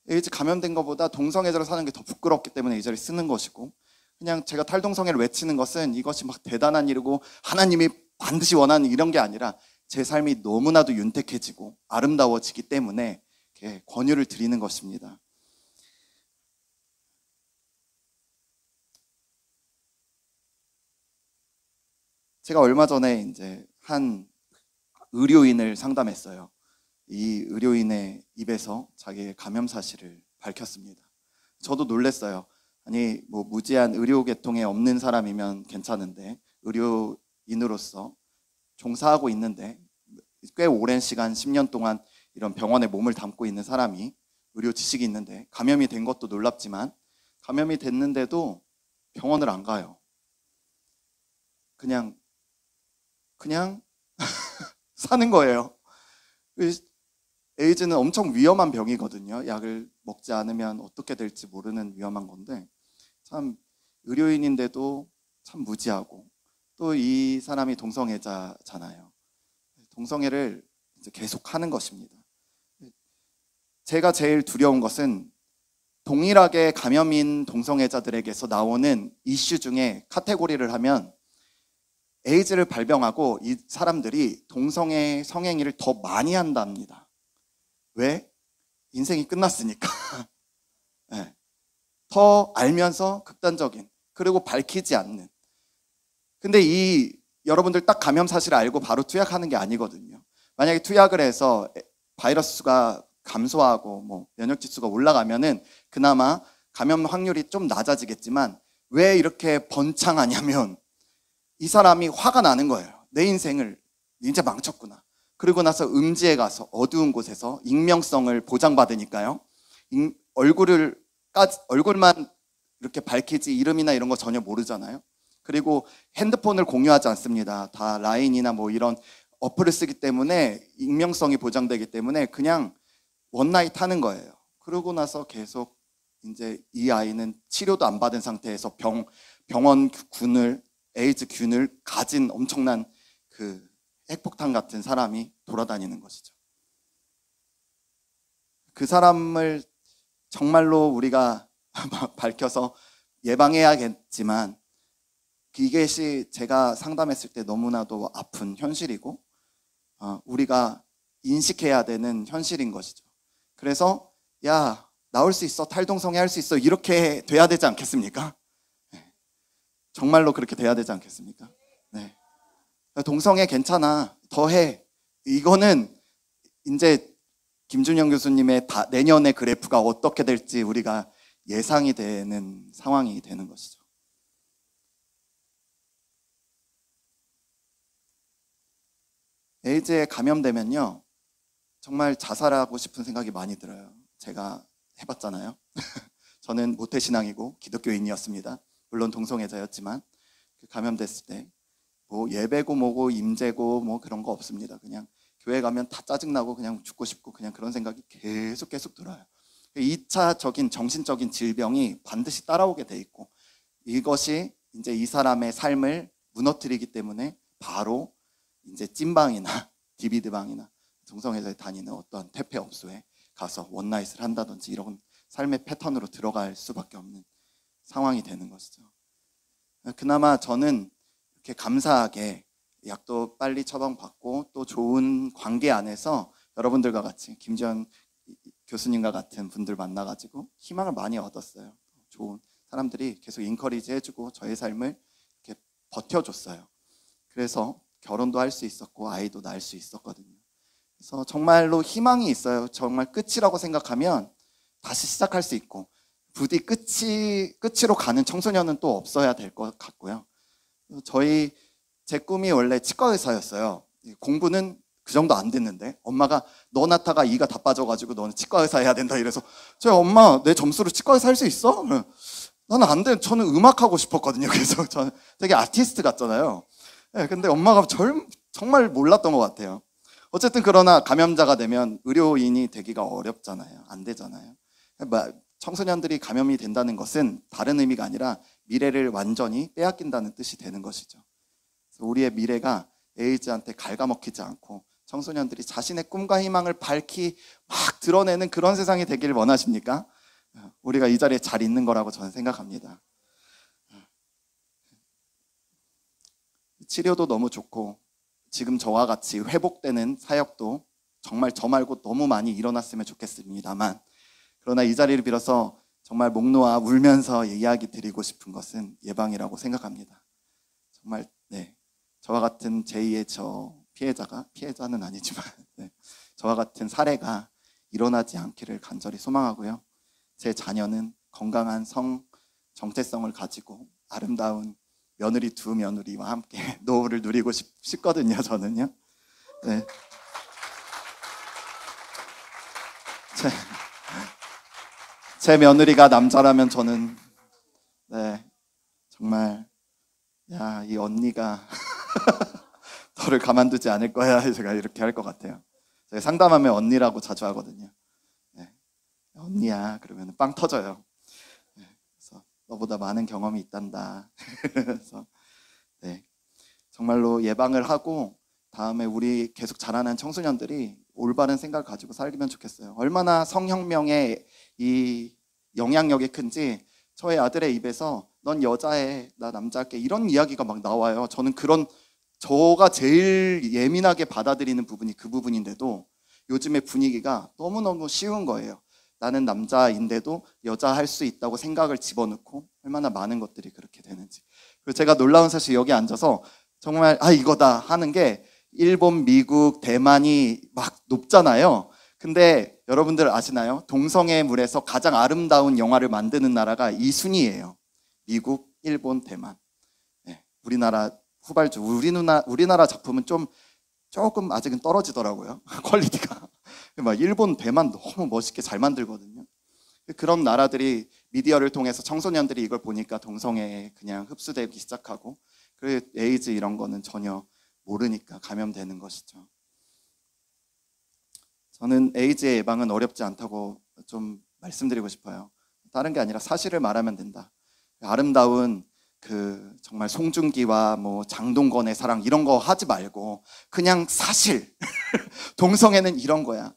에이즈 감염된 것보다 동성애자로 사는 게 더 부끄럽기 때문에 이 자리에 쓰는 것이고, 그냥 제가 탈동성애를 외치는 것은 이것이 막 대단한 일이고 하나님이 반드시 원하는 이런 게 아니라, 제 삶이 너무나도 윤택해지고 아름다워지기 때문에 이렇게 권유를 드리는 것입니다. 제가 얼마 전에 이제 한 의료인을 상담했어요. 이 의료인의 입에서 자기의 감염 사실을 밝혔습니다. 저도 놀랐어요. 아니 뭐 무지한 의료 계통에 없는 사람이면 괜찮은데, 의료인으로서 종사하고 있는데 꽤 오랜 시간 10년 동안 이런 병원에 몸을 담고 있는 사람이, 의료 지식이 있는데 감염이 된 것도 놀랍지만, 감염이 됐는데도 병원을 안 가요. 그냥 사는 거예요. 에이즈는 엄청 위험한 병이거든요. 약을 먹지 않으면 어떻게 될지 모르는 위험한 건데, 참 의료인인데도 참 무지하고, 또 이 사람이 동성애자잖아요. 동성애를 이제 계속 하는 것입니다. 제가 제일 두려운 것은 동일하게 감염인 동성애자들에게서 나오는 이슈 중에 카테고리를 하면 에이즈를 발병하고 이 사람들이 동성애 성행위를 더 많이 한답니다. 왜? 인생이 끝났으니까. 네. 더 알면서 극단적인, 그리고 밝히지 않는. 근데 여러분들 딱 감염 사실을 알고 바로 투약하는 게 아니거든요. 만약에 투약을 해서 바이러스 수가 감소하고 뭐 면역 지수가 올라가면은 그나마 감염 확률이 좀 낮아지겠지만, 왜 이렇게 번창하냐면 이 사람이 화가 나는 거예요. 내 인생을 이제 망쳤구나. 그리고 나서 음지에 가서 어두운 곳에서 익명성을 보장받으니까요. 얼굴만 이렇게 밝히지 이름이나 이런 거 전혀 모르잖아요. 그리고 핸드폰을 공유하지 않습니다. 다 라인이나 뭐 이런 어플을 쓰기 때문에 익명성이 보장되기 때문에 그냥 원나잇 하는 거예요. 그러고 나서 계속 이제 이 아이는 치료도 안 받은 상태에서 병원 에이즈 균을 가진 엄청난 그 핵폭탄 같은 사람이 돌아다니는 것이죠. 그 사람을 정말로 우리가 밝혀서 예방해야겠지만, 이것이 제가 상담했을 때 너무나도 아픈 현실이고 우리가 인식해야 되는 현실인 것이죠. 그래서 야, 나올 수 있어, 탈동성애 할 수 있어, 이렇게 돼야 되지 않겠습니까? 네. 정말로 그렇게 돼야 되지 않겠습니까? 네. 동성애 괜찮아, 더 해. 이거는 이제 김준영 교수님의 내년의 그래프가 어떻게 될지 우리가 예상이 되는 상황이 되는 것이죠. 에이즈에 감염되면요, 정말 자살하고 싶은 생각이 많이 들어요. 제가 해봤잖아요. 저는 모태신앙이고 기독교인이었습니다. 물론 동성애자였지만 감염됐을 때 뭐 예배고 뭐고 임재고 뭐 그런 거 없습니다. 그냥 교회 가면 다 짜증나고 그냥 죽고 싶고 그냥 그런 생각이 계속 들어요. 2차적인 정신적인 질병이 반드시 따라오게 돼 있고, 이것이 이제 이 사람의 삶을 무너뜨리기 때문에 바로 이제 찐방이나 디비드방이나 동성애자에 다니는 어떤 퇴폐업소에 가서 원나잇을 한다든지 이런 삶의 패턴으로 들어갈 수밖에 없는 상황이 되는 것이죠. 그나마 저는 이렇게 감사하게 약도 빨리 처방받고 또 좋은 관계 안에서 여러분들과 같이 김지현 교수님과 같은 분들 만나가지고 희망을 많이 얻었어요. 좋은 사람들이 계속 인커리지 해주고 저의 삶을 이렇게 버텨줬어요. 그래서 결혼도 할 수 있었고 아이도 낳을 수 있었거든요. 그래서 정말로 희망이 있어요. 정말 끝이라고 생각하면 다시 시작할 수 있고, 부디 끝으로 가는 청소년은 또 없어야 될 것 같고요. 제 꿈이 원래 치과 의사였어요. 공부는 그 정도 안 됐는데 엄마가 너 낳다가 이가 다 빠져가지고 너는 치과 의사 해야 된다 이래서, 저희 엄마 내 점수로 치과 의사 할 수 있어? 나는 안 돼. 저는 음악하고 싶었거든요. 그래서 저는 되게 아티스트 같잖아요. 네, 근데 엄마가 정말 몰랐던 것 같아요. 어쨌든 그러나 감염자가 되면 의료인이 되기가 어렵잖아요. 안 되잖아요. 청소년들이 감염이 된다는 것은 다른 의미가 아니라 미래를 완전히 빼앗긴다는 뜻이 되는 것이죠. 그래서 우리의 미래가 에이즈한테 갉아먹히지 않고 청소년들이 자신의 꿈과 희망을 밝히 막 드러내는 그런 세상이 되기를 원하십니까? 우리가 이 자리에 잘 있는 거라고 저는 생각합니다. 치료도 너무 좋고 지금 저와 같이 회복되는 사역도 정말 저 말고 너무 많이 일어났으면 좋겠습니다만, 그러나 이 자리를 빌어서 정말 목 놓아 울면서 이야기 드리고 싶은 것은 예방이라고 생각합니다. 정말 저와 같은 제2의 피해자는 아니지만 저와 같은 사례가 일어나지 않기를 간절히 소망하고요. 제 자녀는 건강한 정체성을 가지고 아름다운 며느리 두 며느리와 함께 노후를 누리고 싶거든요. 저는요. 네. 제 며느리가 남자라면 저는 정말 이 언니가 너를 가만두지 않을 거야, 제가 이렇게 할 것 같아요. 제가 상담하면 언니라고 자주 하거든요. 언니야 그러면 빵 터져요. 그래서 너보다 많은 경험이 있단다. 그래서 정말로 예방을 하고 다음에 우리 계속 자라는 청소년들이 올바른 생각을 가지고 살면 좋겠어요. 얼마나 성혁명의 이 영향력이 큰지 저의 아들의 입에서 넌 여자애, 나 남자할게 이런 이야기가 막 나와요. 저는 저가 제일 예민하게 받아들이는 부분이 그 부분인데도 요즘의 분위기가 너무너무 쉬운 거예요. 나는 남자인데도 여자 할 수 있다고 생각을 집어넣고 얼마나 많은 것들이 그렇게 되는지. 그리고 제가 놀라운 사실 여기 앉아서 정말 이거다 하는 게 일본, 미국, 대만이 막 높잖아요. 근데 여러분들 아시나요? 동성애 물에서 가장 아름다운 영화를 만드는 나라가 이 순위예요. 미국, 일본, 대만. 네, 우리나라 후발주. 우리나라 작품은 조금 아직은 떨어지더라고요. 퀄리티가. 막 일본, 대만 너무 멋있게 잘 만들거든요. 그런 나라들이 미디어를 통해서 청소년들이 이걸 보니까 동성애에 그냥 흡수되기 시작하고, 그리고 에이즈 이런 거는 전혀 모르니까 감염되는 것이죠. 저는 에이즈의 예방은 어렵지 않다고 좀 말씀드리고 싶어요. 다른 게 아니라 사실을 말하면 된다. 아름다운 정말 송중기와 뭐 장동건의 사랑 이런 거 하지 말고 그냥 사실 동성애는 이런 거야.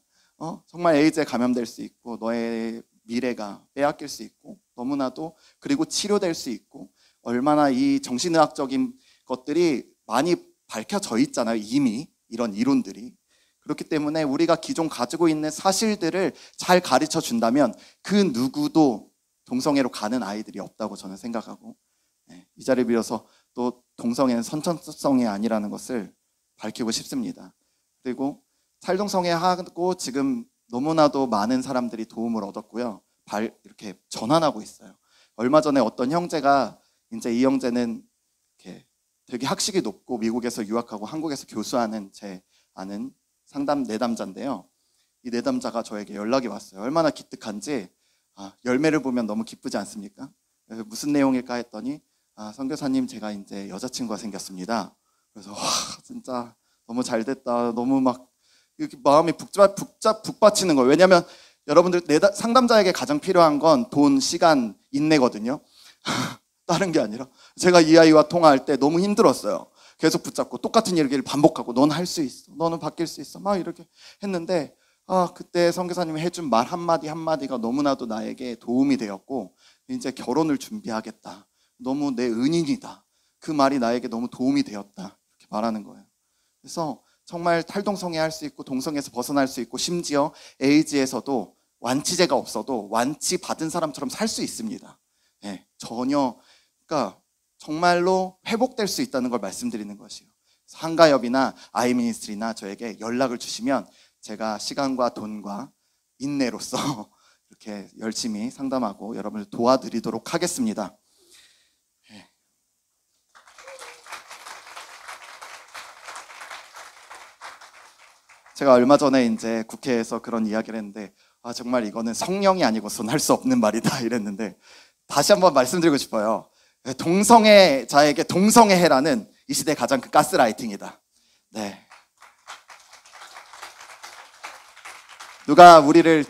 정말 에이즈에 감염될 수 있고 너의 미래가 빼앗길 수 있고 너무나도 그리고 치료될 수 있고 얼마나 이 정신의학적인 것들이 많이 밝혀져 있잖아요. 이미 이런 이론들이. 그렇기 때문에 우리가 기존 가지고 있는 사실들을 잘 가르쳐 준다면 그 누구도 동성애로 가는 아이들이 없다고 저는 생각하고, 이 자리를 빌어서 또 동성애는 선천성이 아니라는 것을 밝히고 싶습니다. 그리고 탈동성애 하고 지금 너무나도 많은 사람들이 도움을 얻었고요. 이렇게 전환하고 있어요. 얼마 전에 어떤 형제가 이제 이 형제는 이렇게 되게 학식이 높고 미국에서 유학하고 한국에서 교수하는 제 아는 내담자인데요. 이 내담자가 저에게 연락이 왔어요. 얼마나 기특한지. 열매를 보면 너무 기쁘지 않습니까? 그래서 무슨 내용일까 했더니 선교사님 제가 이제 여자친구가 생겼습니다. 그래서 진짜 너무 잘 됐다. 너무 막 이렇게 마음이 북받치는 거예요. 왜냐하면 여러분들 상담자에게 가장 필요한 건 돈, 시간, 인내거든요. 다른 게 아니라 제가 이 아이와 통화할 때 너무 힘들었어요. 계속 붙잡고 똑같은 얘기를 반복하고 넌 할 수 있어. 너는 바뀔 수 있어. 막 이렇게 했는데 그때 선교사님이 해준 말 한마디 한마디가 너무나도 나에게 도움이 되었고 이제 결혼을 준비하겠다. 너무 내 은인이다. 그 말이 나에게 너무 도움이 되었다. 이렇게 말하는 거예요. 그래서 정말 탈동성애 할 수 있고 동성애에서 벗어날 수 있고 심지어 에이즈에서도 완치제가 없어도 완치 받은 사람처럼 살 수 있습니다. 전혀 그러니까 정말로 회복될 수 있다는 걸 말씀드리는 것이에요. 한가협이나 아이미니스트리나 저에게 연락을 주시면 제가 시간과 돈과 인내로서 이렇게 열심히 상담하고 여러분을 도와드리도록 하겠습니다. 제가 얼마 전에 이제 국회에서 그런 이야기를 했는데 정말 이거는 성령이 아니고서는 할 수 없는 말이다 이랬는데 다시 한번 말씀드리고 싶어요. 동성애자에게 동성애해라는 이 시대 가장 큰 가스라이팅이다. 네. 누가 우리를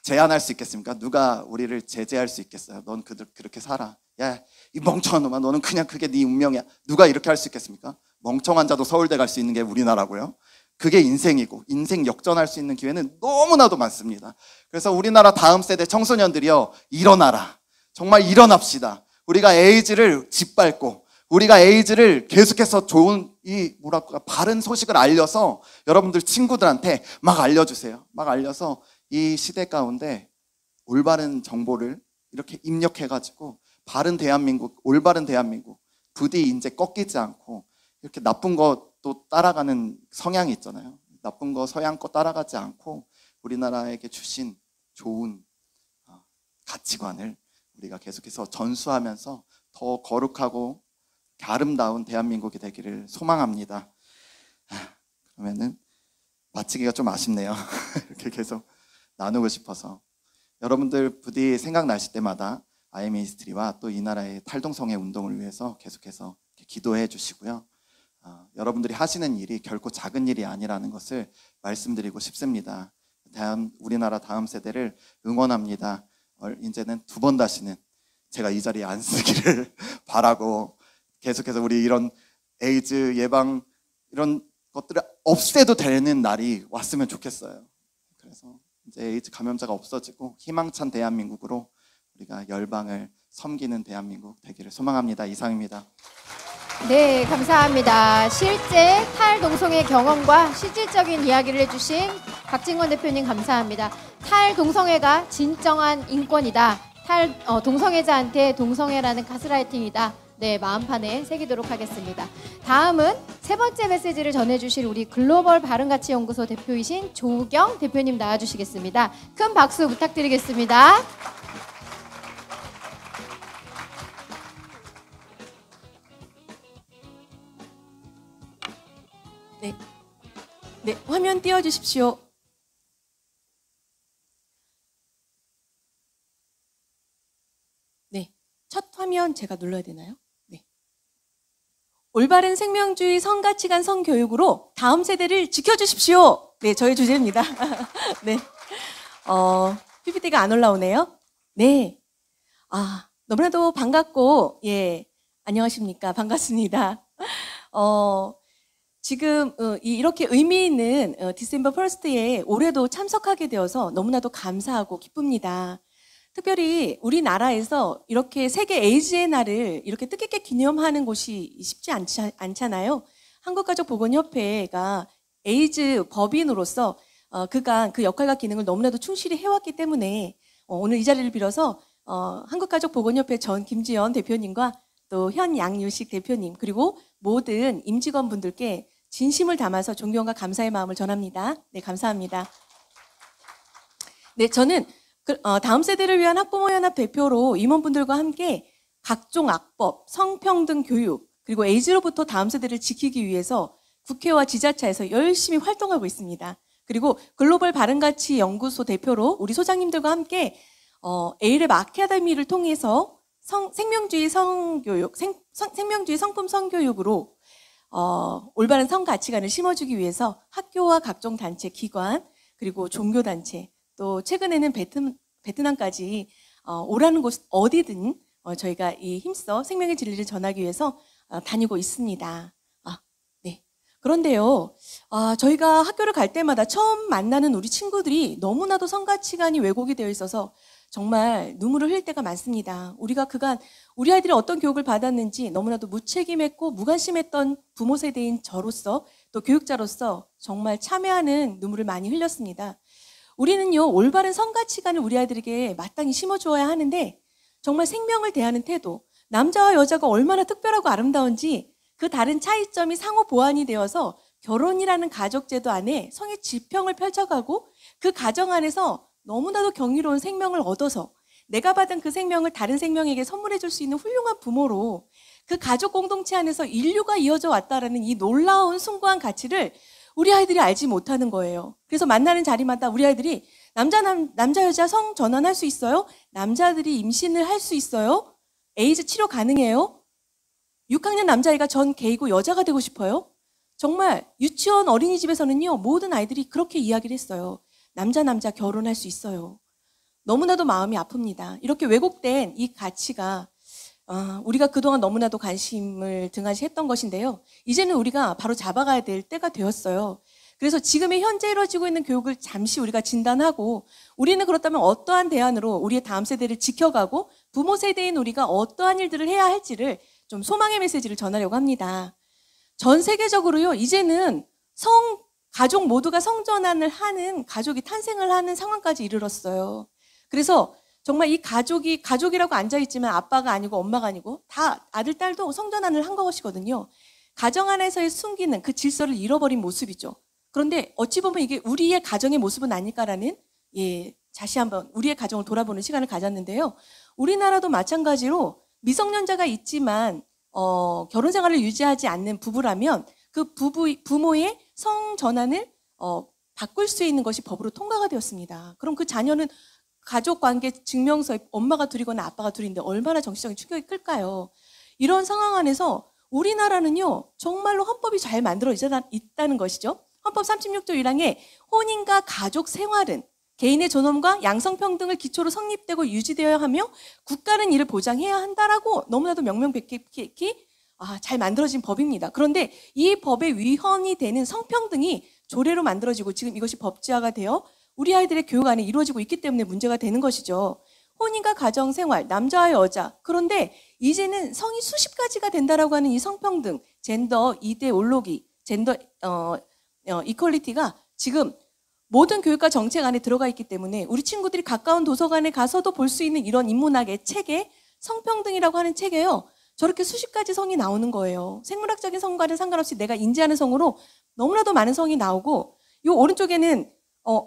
제한할 수 있겠습니까? 누가 우리를 제재할 수 있겠어요? 넌 그렇게 살아. 야, 이 멍청한 놈아, 너는 그냥 그게 네 운명이야. 누가 이렇게 할 수 있겠습니까? 멍청한 자도 서울대 갈 수 있는 게 우리나라고요. 그게 인생이고 인생 역전할 수 있는 기회는 너무나도 많습니다. 그래서 우리나라 다음 세대 청소년들이요, 일어나라. 정말 일어납시다. 우리가 에이즈를 짓밟고 우리가 에이즈를 계속해서 좋은 바른 소식을 알려서 여러분들 친구들한테 막 알려주세요. 막 알려서 이 시대 가운데 올바른 정보를 이렇게 입력해가지고 바른 대한민국, 올바른 대한민국, 부디 이제 꺾이지 않고 이렇게 나쁜 것도 따라가는 성향이 있잖아요. 나쁜 거 서양껏 따라가지 않고 우리나라에게 주신 좋은 가치관을 우리가 계속해서 전수하면서 더 거룩하고 아름다운 대한민국이 되기를 소망합니다. 그러면은 마치기가 좀 아쉽네요. 이렇게 계속 나누고 싶어서 여러분들 부디 생각나실 때마다 아이미니스트리와 또 이 나라의 탈동성애 운동을 위해서 계속해서 기도해 주시고요. 여러분들이 하시는 일이 결코 작은 일이 아니라는 것을 말씀드리고 싶습니다. 우리나라 다음 세대를 응원합니다. 이제는 두 번 다시는 제가 이 자리에 안 쓰기를 바라고 계속해서 우리 이런 에이즈 예방 이런 것들을 없애도 되는 날이 왔으면 좋겠어요. 그래서 이제 에이즈 감염자가 없어지고 희망찬 대한민국으로 우리가 열방을 섬기는 대한민국 되기를 소망합니다. 이상입니다. 네, 감사합니다. 실제 탈동성애 경험과 실질적인 이야기를 해주신 박진권 대표님 감사합니다. 탈동성애가 진정한 인권이다. 동성애자한테 동성애라는 가스라이팅이다. 네, 마음판에 새기도록 하겠습니다. 다음은 세 번째 메시지를 전해주실 우리 글로벌 바른가치연구소 대표이신 조경 대표님 나와주시겠습니다. 큰 박수 부탁드리겠습니다. 네, 화면 띄워주십시오. 네, 첫 화면 제가 눌러야 되나요? 네. 올바른 생명주의 성가치관 성교육으로 다음 세대를 지켜주십시오. 네, 저의 주제입니다. 네, PPT가 안 올라오네요. 네, 너무나도 반갑고, 예, 안녕하십니까. 반갑습니다. 지금 이렇게 의미 있는 디셈버 1스트에 올해도 참석하게 되어서 너무나도 감사하고 기쁩니다. 특별히 우리나라에서 이렇게 세계 에이즈의 날을 이렇게 뜻깊게 기념하는 곳이 쉽지 않잖아요. 한국가족보건협회가 에이즈 법인으로서 그간 그 역할과 기능을 너무나도 충실히 해왔기 때문에 오늘 이 자리를 빌어서 한국가족보건협회 전 김지연 대표님과 또 현 양유식 대표님 그리고 모든 임직원분들께 진심을 담아서 존경과 감사의 마음을 전합니다. 네, 감사합니다. 네, 저는 다음 세대를 위한 학부모연합 대표로 임원분들과 함께 각종 악법, 성평등 교육, 그리고 에이즈로부터 다음 세대를 지키기 위해서 국회와 지자체에서 열심히 활동하고 있습니다. 그리고 글로벌 바른가치 연구소 대표로 우리 소장님들과 함께 에이랩 아카데미를 통해서 생명주의 성교육, 생명주의 성품 성교육으로 올바른 성가치관을 심어주기 위해서 학교와 각종 단체, 기관, 그리고 종교단체, 또 최근에는 베트남까지 오라는 곳 어디든 저희가 이 힘써 생명의 진리를 전하기 위해서 다니고 있습니다. 네. 그런데요, 저희가 학교를 갈 때마다 처음 만나는 우리 친구들이 너무나도 성가치관이 왜곡이 되어 있어서 정말 눈물을 흘릴 때가 많습니다. 우리가 그간 우리 아이들이 어떤 교육을 받았는지 너무나도 무책임했고 무관심했던 부모 세대인 저로서 또 교육자로서 정말 참회하는 눈물을 많이 흘렸습니다. 우리는요, 올바른 성가치관을 우리 아이들에게 마땅히 심어주어야 하는데 정말 생명을 대하는 태도, 남자와 여자가 얼마나 특별하고 아름다운지 그 다른 차이점이 상호 보완이 되어서 결혼이라는 가족제도 안에 성의 지평을 펼쳐가고 그 가정 안에서 너무나도 경이로운 생명을 얻어서 내가 받은 그 생명을 다른 생명에게 선물해 줄 수 있는 훌륭한 부모로 그 가족 공동체 안에서 인류가 이어져 왔다라는 이 놀라운 숭고한 가치를 우리 아이들이 알지 못하는 거예요. 그래서 만나는 자리마다 우리 아이들이 남자 여자 성 전환할 수 있어요? 남자들이 임신을 할 수 있어요? 에이즈 치료 가능해요? 6학년 남자아이가 전 게이고 여자가 되고 싶어요? 정말 유치원 어린이집에서는요, 모든 아이들이 그렇게 이야기를 했어요. 남자 결혼할 수 있어요. 너무나도 마음이 아픕니다. 이렇게 왜곡된 이 가치가 우리가 그동안 너무나도 관심을 등한시했던 것인데요. 이제는 우리가 바로 잡아가야 될 때가 되었어요. 그래서 지금의 현재 이루어지고 있는 교육을 잠시 우리가 진단하고 우리는 그렇다면 어떠한 대안으로 우리의 다음 세대를 지켜가고 부모 세대인 우리가 어떠한 일들을 해야 할지를 좀 소망의 메시지를 전하려고 합니다. 전 세계적으로요, 이제는 가족 모두가 성전환을 하는 가족이 탄생을 하는 상황까지 이르렀어요. 그래서 정말 이 가족이라고 앉아있지만 아빠가 아니고 엄마가 아니고 다 아들, 딸도 성전환을 한 것이거든요. 가정 안에서의 숨기는 그 질서를 잃어버린 모습이죠. 그런데 어찌 보면 이게 우리의 가정의 모습은 아닐까라는 다시 한번 우리의 가정을 돌아보는 시간을 가졌는데요. 우리나라도 마찬가지로 미성년자가 있지만 결혼 생활을 유지하지 않는 부부라면 그 부모의 성 전환을 바꿀 수 있는 것이 법으로 통과가 되었습니다. 그럼 그 자녀는 가족관계 증명서에 엄마가 둘이거나 아빠가 둘인데 얼마나 정신적인 충격이 클까요? 이런 상황 안에서 우리나라는요, 정말로 헌법이 잘 만들어 있다는 것이죠. 헌법 36조 1항에 혼인과 가족 생활은 개인의 존엄과 양성평등을 기초로 성립되고 유지되어야 하며 국가는 이를 보장해야 한다라고 너무나도 명명백백히 잘 만들어진 법입니다. 그런데 이 법의 위헌이 되는 성평등이 조례로 만들어지고 지금 이것이 법제화가 되어 우리 아이들의 교육 안에 이루어지고 있기 때문에 문제가 되는 것이죠. 혼인과 가정생활, 남자와 여자. 그런데 이제는 성이 수십 가지가 된다라고 하는 이 성평등, 젠더 이데올로기, 젠더 이퀄리티가 지금 모든 교육과 정책 안에 들어가 있기 때문에 우리 친구들이 가까운 도서관에 가서도 볼 수 있는 이런 인문학의 책에 성평등이라고 하는 책에요. 저렇게 수십 가지 성이 나오는 거예요. 생물학적인 성과는 상관없이 내가 인지하는 성으로 너무나도 많은 성이 나오고 이 오른쪽에는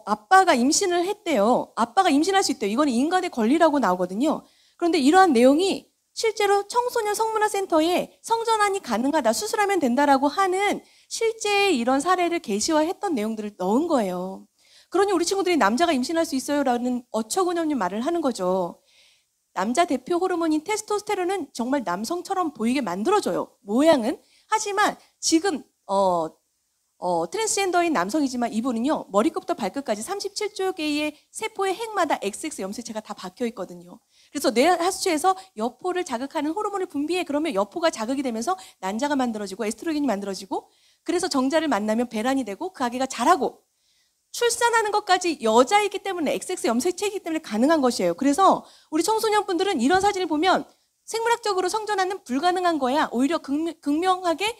아빠가 임신을 했대요. 아빠가 임신할 수 있대요. 이건 인간의 권리라고 나오거든요. 그런데 이러한 내용이 실제로 청소년 성문화센터에 성전환이 가능하다, 수술하면 된다라고 하는 실제 이런 사례를 게시화했던 내용들을 넣은 거예요. 그러니 우리 친구들이 남자가 임신할 수 있어요라는 어처구니없는 말을 하는 거죠. 남자 대표 호르몬인 테스토스테론은 정말 남성처럼 보이게 만들어줘요. 모양은. 하지만 지금 트랜스젠더인 남성이지만 이분은요, 머리끝부터 발끝까지 37조 개의 세포의 핵마다 XX 염색체가 다 박혀 있거든요. 그래서 뇌 하수체에서 여포를 자극하는 호르몬을 분비해. 그러면 여포가 자극이 되면서 난자가 만들어지고 에스트로겐이 만들어지고, 그래서 정자를 만나면 배란이 되고 그 아기가 자라고 출산하는 것까지 여자이기 때문에 XX 염색체이기 때문에 가능한 것이에요. 그래서 우리 청소년분들은 이런 사진을 보면 생물학적으로 성전환은 불가능한 거야. 오히려 극명하게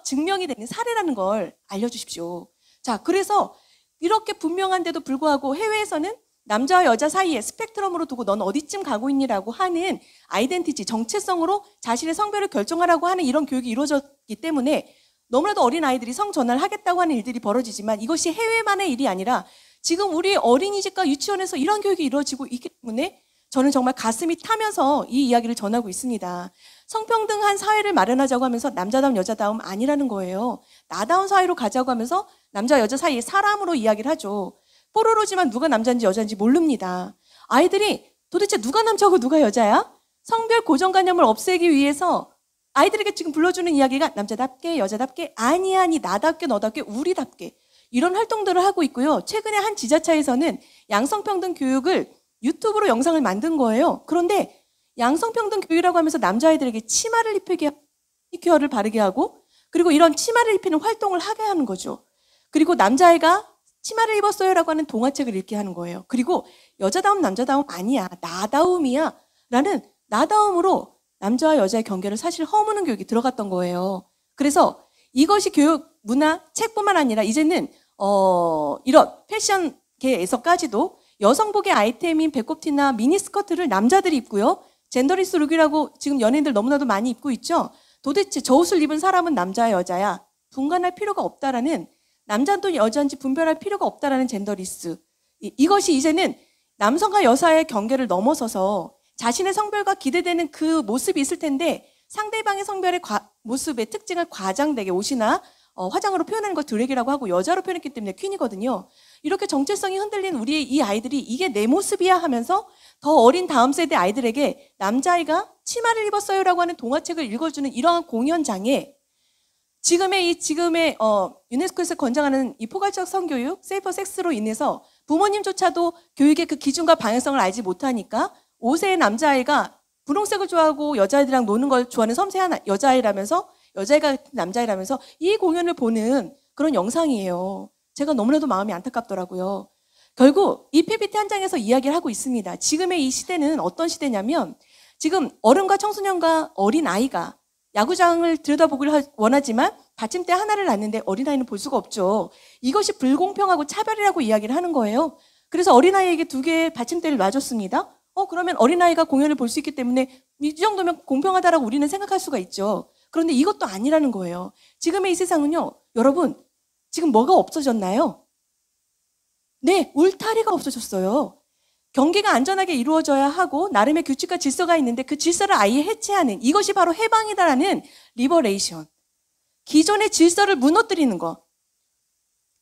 증명이 되는 사례라는 걸 알려주십시오. 자, 그래서 이렇게 분명한데도 불구하고 해외에서는 남자와 여자 사이에 스펙트럼으로 두고 넌 어디쯤 가고 있니라고 하는 아이덴티티, 정체성으로 자신의 성별을 결정하라고 하는 이런 교육이 이루어졌기 때문에 너무나도 어린 아이들이 성전환을 하겠다고 하는 일들이 벌어지지만 이것이 해외만의 일이 아니라 지금 우리 어린이집과 유치원에서 이런 교육이 이루어지고 있기 때문에 저는 정말 가슴이 타면서 이 이야기를 전하고 있습니다. 성평등한 사회를 마련하자고 하면서 남자다움 여자다움 아니라는 거예요. 나다운 사회로 가자고 하면서 남자 여자 사이에 사람으로 이야기를 하죠. 뽀로로지만 누가 남자인지 여자인지 모릅니다. 아이들이 도대체 누가 남자고 누가 여자야? 성별 고정관념을 없애기 위해서 아이들에게 지금 불러주는 이야기가 남자답게 여자답게 아니 나답게 너답게 우리답게 이런 활동들을 하고 있고요. 최근에 한 지자체에서는 양성평등 교육을 유튜브로 영상을 만든 거예요. 그런데 양성평등 교육이라고 하면서 남자아이들에게 치마를 입히게, 피규어를 바르게 하고 그리고 이런 치마를 입히는 활동을 하게 하는 거죠. 그리고 남자아이가 치마를 입었어요라고 하는 동화책을 읽게 하는 거예요. 그리고 여자다움 남자다움 아니야, 나다움이야 라는 나다움으로 남자와 여자의 경계를 사실 허무는 교육이 들어갔던 거예요. 그래서 이것이 교육, 문화, 책뿐만 아니라 이제는 이런 패션계에서까지도 여성복의 아이템인 배꼽티나 미니스커트를 남자들이 입고요. 젠더리스 룩이라고 지금 연예인들 너무나도 많이 입고 있죠. 도대체 저 옷을 입은 사람은 남자야 여자야? 분간할 필요가 없다라는, 남자도 여자인지 분별할 필요가 없다라는 젠더리스. 이것이 이제는 남성과 여자의 경계를 넘어서서 자신의 성별과 기대되는 그 모습이 있을 텐데 상대방의 성별의 모습의 특징을 과장되게 옷이나 화장으로 표현하는 걸 드래기라고 하고 여자로 표현했기 때문에 퀸이거든요. 이렇게 정체성이 흔들린 우리의 이 아이들이 이게 내 모습이야 하면서 더 어린 다음 세대 아이들에게 남자아이가 치마를 입었어요라고 하는 동화책을 읽어주는 이러한 공연장에 지금의 유네스코에서 권장하는 이 포괄적 성교육, 세이퍼 섹스로 인해서 부모님조차도 교육의 그 기준과 방향성을 알지 못하니까 5세의 남자아이가 분홍색을 좋아하고 여자아이들이랑 노는 걸 좋아하는 섬세한 여자아이라면서 여자아이가 남자아이라면서 이 공연을 보는 그런 영상이에요. 제가 너무나도 마음이 안타깝더라고요. 결국 이 PPT 한 장에서 이야기를 하고 있습니다. 지금의 이 시대는 어떤 시대냐면 지금 어른과 청소년과 어린아이가 야구장을 들여다보기를 원하지만 받침대 하나를 놨는데 어린아이는 볼 수가 없죠. 이것이 불공평하고 차별이라고 이야기를 하는 거예요. 그래서 어린아이에게 2개의 받침대를 놔줬습니다. 그러면 어린아이가 공연을 볼 수 있기 때문에 이 정도면 공평하다라고 우리는 생각할 수가 있죠. 그런데 이것도 아니라는 거예요. 지금의 이 세상은요, 여러분, 지금 뭐가 없어졌나요? 네, 울타리가 없어졌어요. 경기가 안전하게 이루어져야 하고 나름의 규칙과 질서가 있는데 그 질서를 아예 해체하는, 이것이 바로 해방이다라는 리버레이션. 기존의 질서를 무너뜨리는 것.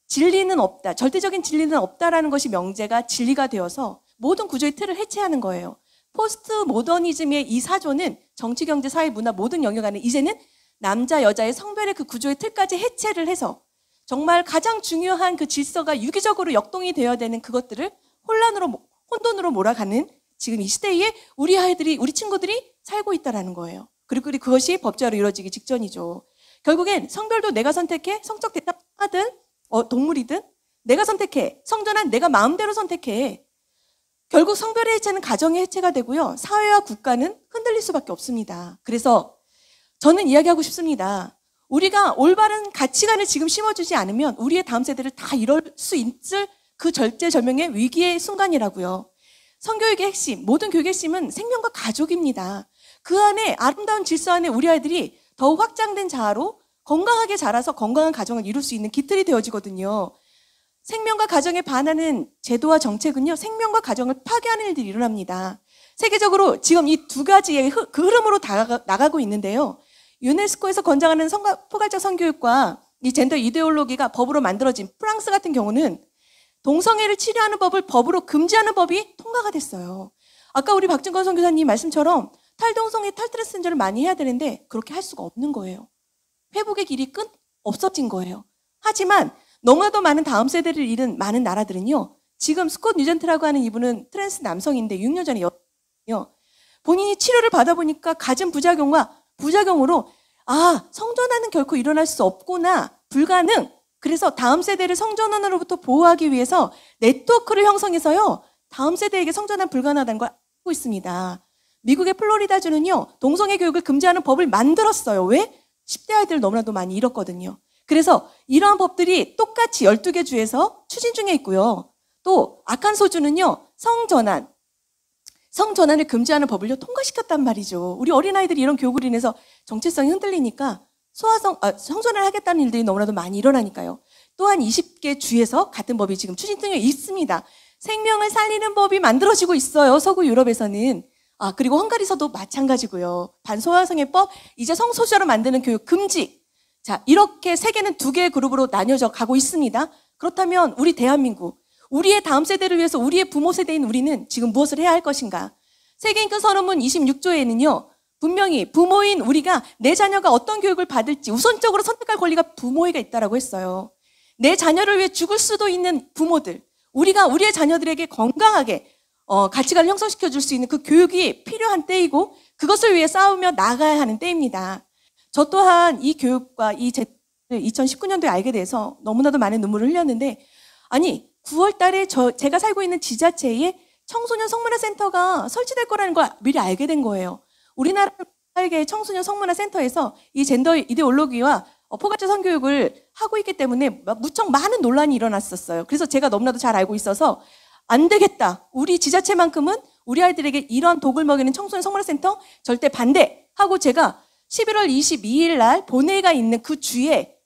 진리는 없다, 절대적인 진리는 없다라는 것이 명제가 진리가 되어서 모든 구조의 틀을 해체하는 거예요. 포스트 모더니즘의 이 사조는 정치, 경제, 사회, 문화 모든 영역 안에 이제는 남자, 여자의 성별의 그 구조의 틀까지 해체를 해서 정말 가장 중요한 그 질서가 유기적으로 역동이 되어야 되는 그것들을 혼돈으로 몰아가는 지금 이 시대에 우리 아이들이, 우리 친구들이 살고 있다라는 거예요. 그리고 그것이 법제화로 이루어지기 직전이죠. 결국엔 성별도 내가 선택해. 성적 대상하든 동물이든 내가 선택해. 성전환 내가 마음대로 선택해. 결국 성별의 해체는 가정의 해체가 되고요. 사회와 국가는 흔들릴 수밖에 없습니다. 그래서 저는 이야기하고 싶습니다. 우리가 올바른 가치관을 지금 심어주지 않으면 우리의 다음 세대를 다 이룰 수 있을 그 절제절명의 위기의 순간이라고요. 성교육의 핵심, 모든 교육의 핵심은 생명과 가족입니다. 그 안에 아름다운 질서 안에 우리 아이들이 더욱 확장된 자아로 건강하게 자라서 건강한 가정을 이룰 수 있는 기틀이 되어지거든요. 생명과 가정에 반하는 제도와 정책은요, 생명과 가정을 파괴하는 일들이 일어납니다. 세계적으로 지금 이 두 가지의 그 흐름으로 나가고 있는데요. 유네스코에서 권장하는 포괄적 성교육과 이 젠더 이데올로기가 법으로 만들어진 프랑스 같은 경우는 동성애를 치료하는 법을 법으로 금지하는 법이 통과가 됐어요. 아까 우리 박준건 선교사님 말씀처럼 탈동성애, 탈트랜스젠더를 많이 해야 되는데 그렇게 할 수가 없는 거예요. 회복의 길이 없어진 거예요. 하지만 너무나도 많은 다음 세대를 잃은 많은 나라들은요. 지금 스콧 뉴젠트라고 하는 이분은 트랜스 남성인데 6년 전에 여성이요. 본인이 치료를 받아보니까 가진 부작용과 부작용으로 성전환은 결코 일어날 수 없구나. 불가능. 그래서 다음 세대를 성전환으로부터 보호하기 위해서 네트워크를 형성해서요. 다음 세대에게 성전환 불가능하다는 걸 알고 있습니다. 미국의 플로리다주는요. 동성애 교육을 금지하는 법을 만들었어요. 왜? 10대 아이들을 너무나도 많이 잃었거든요. 그래서 이러한 법들이 똑같이 12개 주에서 추진 중에 있고요. 또 아칸소주는요. 성전환을 금지하는 법을요. 통과시켰단 말이죠. 우리 어린아이들이 이런 교육으로 인해서 정체성이 흔들리니까 성전환을 하겠다는 일들이 너무나도 많이 일어나니까요. 또한 20개 주에서 같은 법이 지금 추진 중에 있습니다. 생명을 살리는 법이 만들어지고 있어요. 서구 유럽에서는. 그리고 헝가리에서도 마찬가지고요. 반소아성애법, 이제 성소수자로 만드는 교육 금지. 자, 이렇게 세계는 두 개의 그룹으로 나뉘어져 가고 있습니다. 그렇다면 우리 대한민국, 우리의 다음 세대를 위해서 우리의 부모 세대인 우리는 지금 무엇을 해야 할 것인가? 세계인권 선언문 26조에는요. 분명히 부모인 우리가 내 자녀가 어떤 교육을 받을지 우선적으로 선택할 권리가 부모에게 있다라고 했어요. 내 자녀를 위해 죽을 수도 있는 부모들, 우리가 우리의 자녀들에게 건강하게 가치관을 형성시켜 줄 수 있는 그 교육이 필요한 때이고 그것을 위해 싸우며 나가야 하는 때입니다. 저 또한 이 교육과 이 제도를 2019년도에 알게 돼서 너무나도 많은 눈물을 흘렸는데 9월 달에 제가 살고 있는 지자체에 청소년 성문화센터가 설치될 거라는 걸 미리 알게 된 거예요. 우리나라 청소년 성문화센터에서 이 젠더 이데올로기와 포괄적 성교육을 하고 있기 때문에 무척 많은 논란이 일어났었어요. 그래서 제가 너무나도 잘 알고 있어서 안 되겠다. 우리 지자체만큼은 우리 아이들에게 이런 독을 먹이는 청소년 성문화센터 절대 반대하고 제가 11월 22일 날 본회의가 있는 그 주에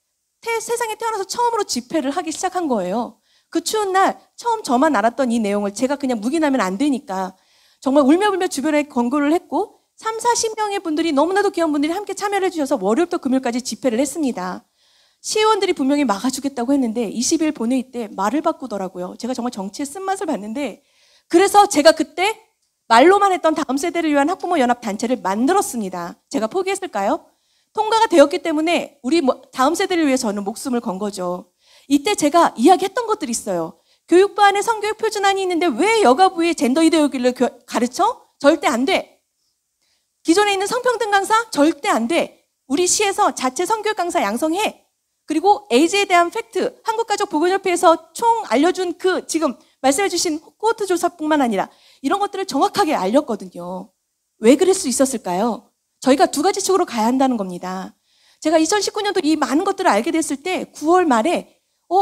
세상에 태어나서 처음으로 집회를 하기 시작한 거예요. 그 추운 날 처음 저만 알았던 이 내용을 제가 그냥 묵인하면 안 되니까 정말 울며불며 주변에 권고를 했고 3, 40명의 분들이 너무나도 귀한 분들이 함께 참여를 해주셔서 월요일부터 금요일까지 집회를 했습니다. 시의원들이 분명히 막아주겠다고 했는데 20일 본회의 때 말을 바꾸더라고요. 제가 정말 정치의 쓴맛을 봤는데 그래서 제가 그때 말로만 했던 다음 세대를 위한 학부모 연합 단체를 만들었습니다. 제가 포기했을까요? 통과가 되었기 때문에 우리 다음 세대를 위해 저는 목숨을 건 거죠. 이때 제가 이야기했던 것들이 있어요. 교육부 안에 성교육 표준안이 있는데 왜 여가부에 젠더 이데올로기를 가르쳐? 절대 안 돼. 기존에 있는 성평등 강사? 절대 안 돼. 우리 시에서 자체 성교육 강사 양성해. 그리고 에이즈에 대한 팩트, 한국가족보건협회에서 총 알려준 그 지금 말씀해 주신 코호트 조사뿐만 아니라 이런 것들을 정확하게 알렸거든요. 왜 그럴 수 있었을까요? 저희가 두 가지 측으로 가야 한다는 겁니다. 제가 2019년도 이 많은 것들을 알게 됐을 때 9월 말에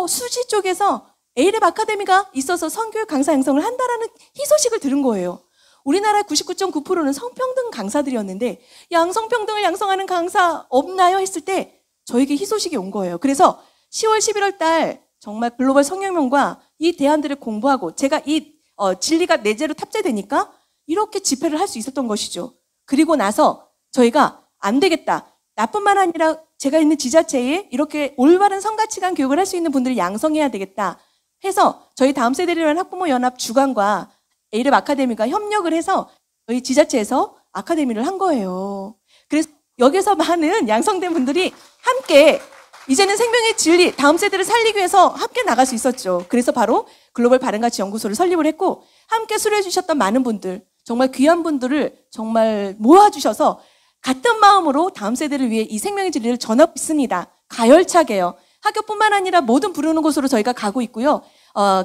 수지 쪽에서 에이랩 아카데미가 있어서 성교육 강사 양성을 한다라는 희소식을 들은 거예요. 우리나라 99.9%는 성평등 강사들이었는데 양성평등을 양성하는 강사 없나요? 했을 때 저에게 희소식이 온 거예요. 그래서 10월, 11월 달 정말 글로벌 성혁명과 이 대안들을 공부하고 제가 이 진리가 내재로 탑재되니까 이렇게 집회를 할 수 있었던 것이죠. 그리고 나서 저희가 안 되겠다. 나뿐만 아니라 제가 있는 지자체에 이렇게 올바른 성가치관 교육을 할 수 있는 분들을 양성해야 되겠다 해서 저희 다음 세대를 위한 학부모 연합 주관과 에이랩 아카데미가 협력을 해서 저희 지자체에서 아카데미를 한 거예요. 그래서 여기서 많은 양성된 분들이 함께 이제는 생명의 진리, 다음 세대를 살리기 위해서 함께 나갈 수 있었죠. 그래서 바로 글로벌 바른가치 연구소를 설립을 했고 함께 수료해 주셨던 많은 분들, 정말 귀한 분들을 정말 모아주셔서 같은 마음으로 다음 세대를 위해 이 생명의 진리를 전하고 있습니다. 가열차게요. 학교뿐만 아니라 모든 부르는 곳으로 저희가 가고 있고요.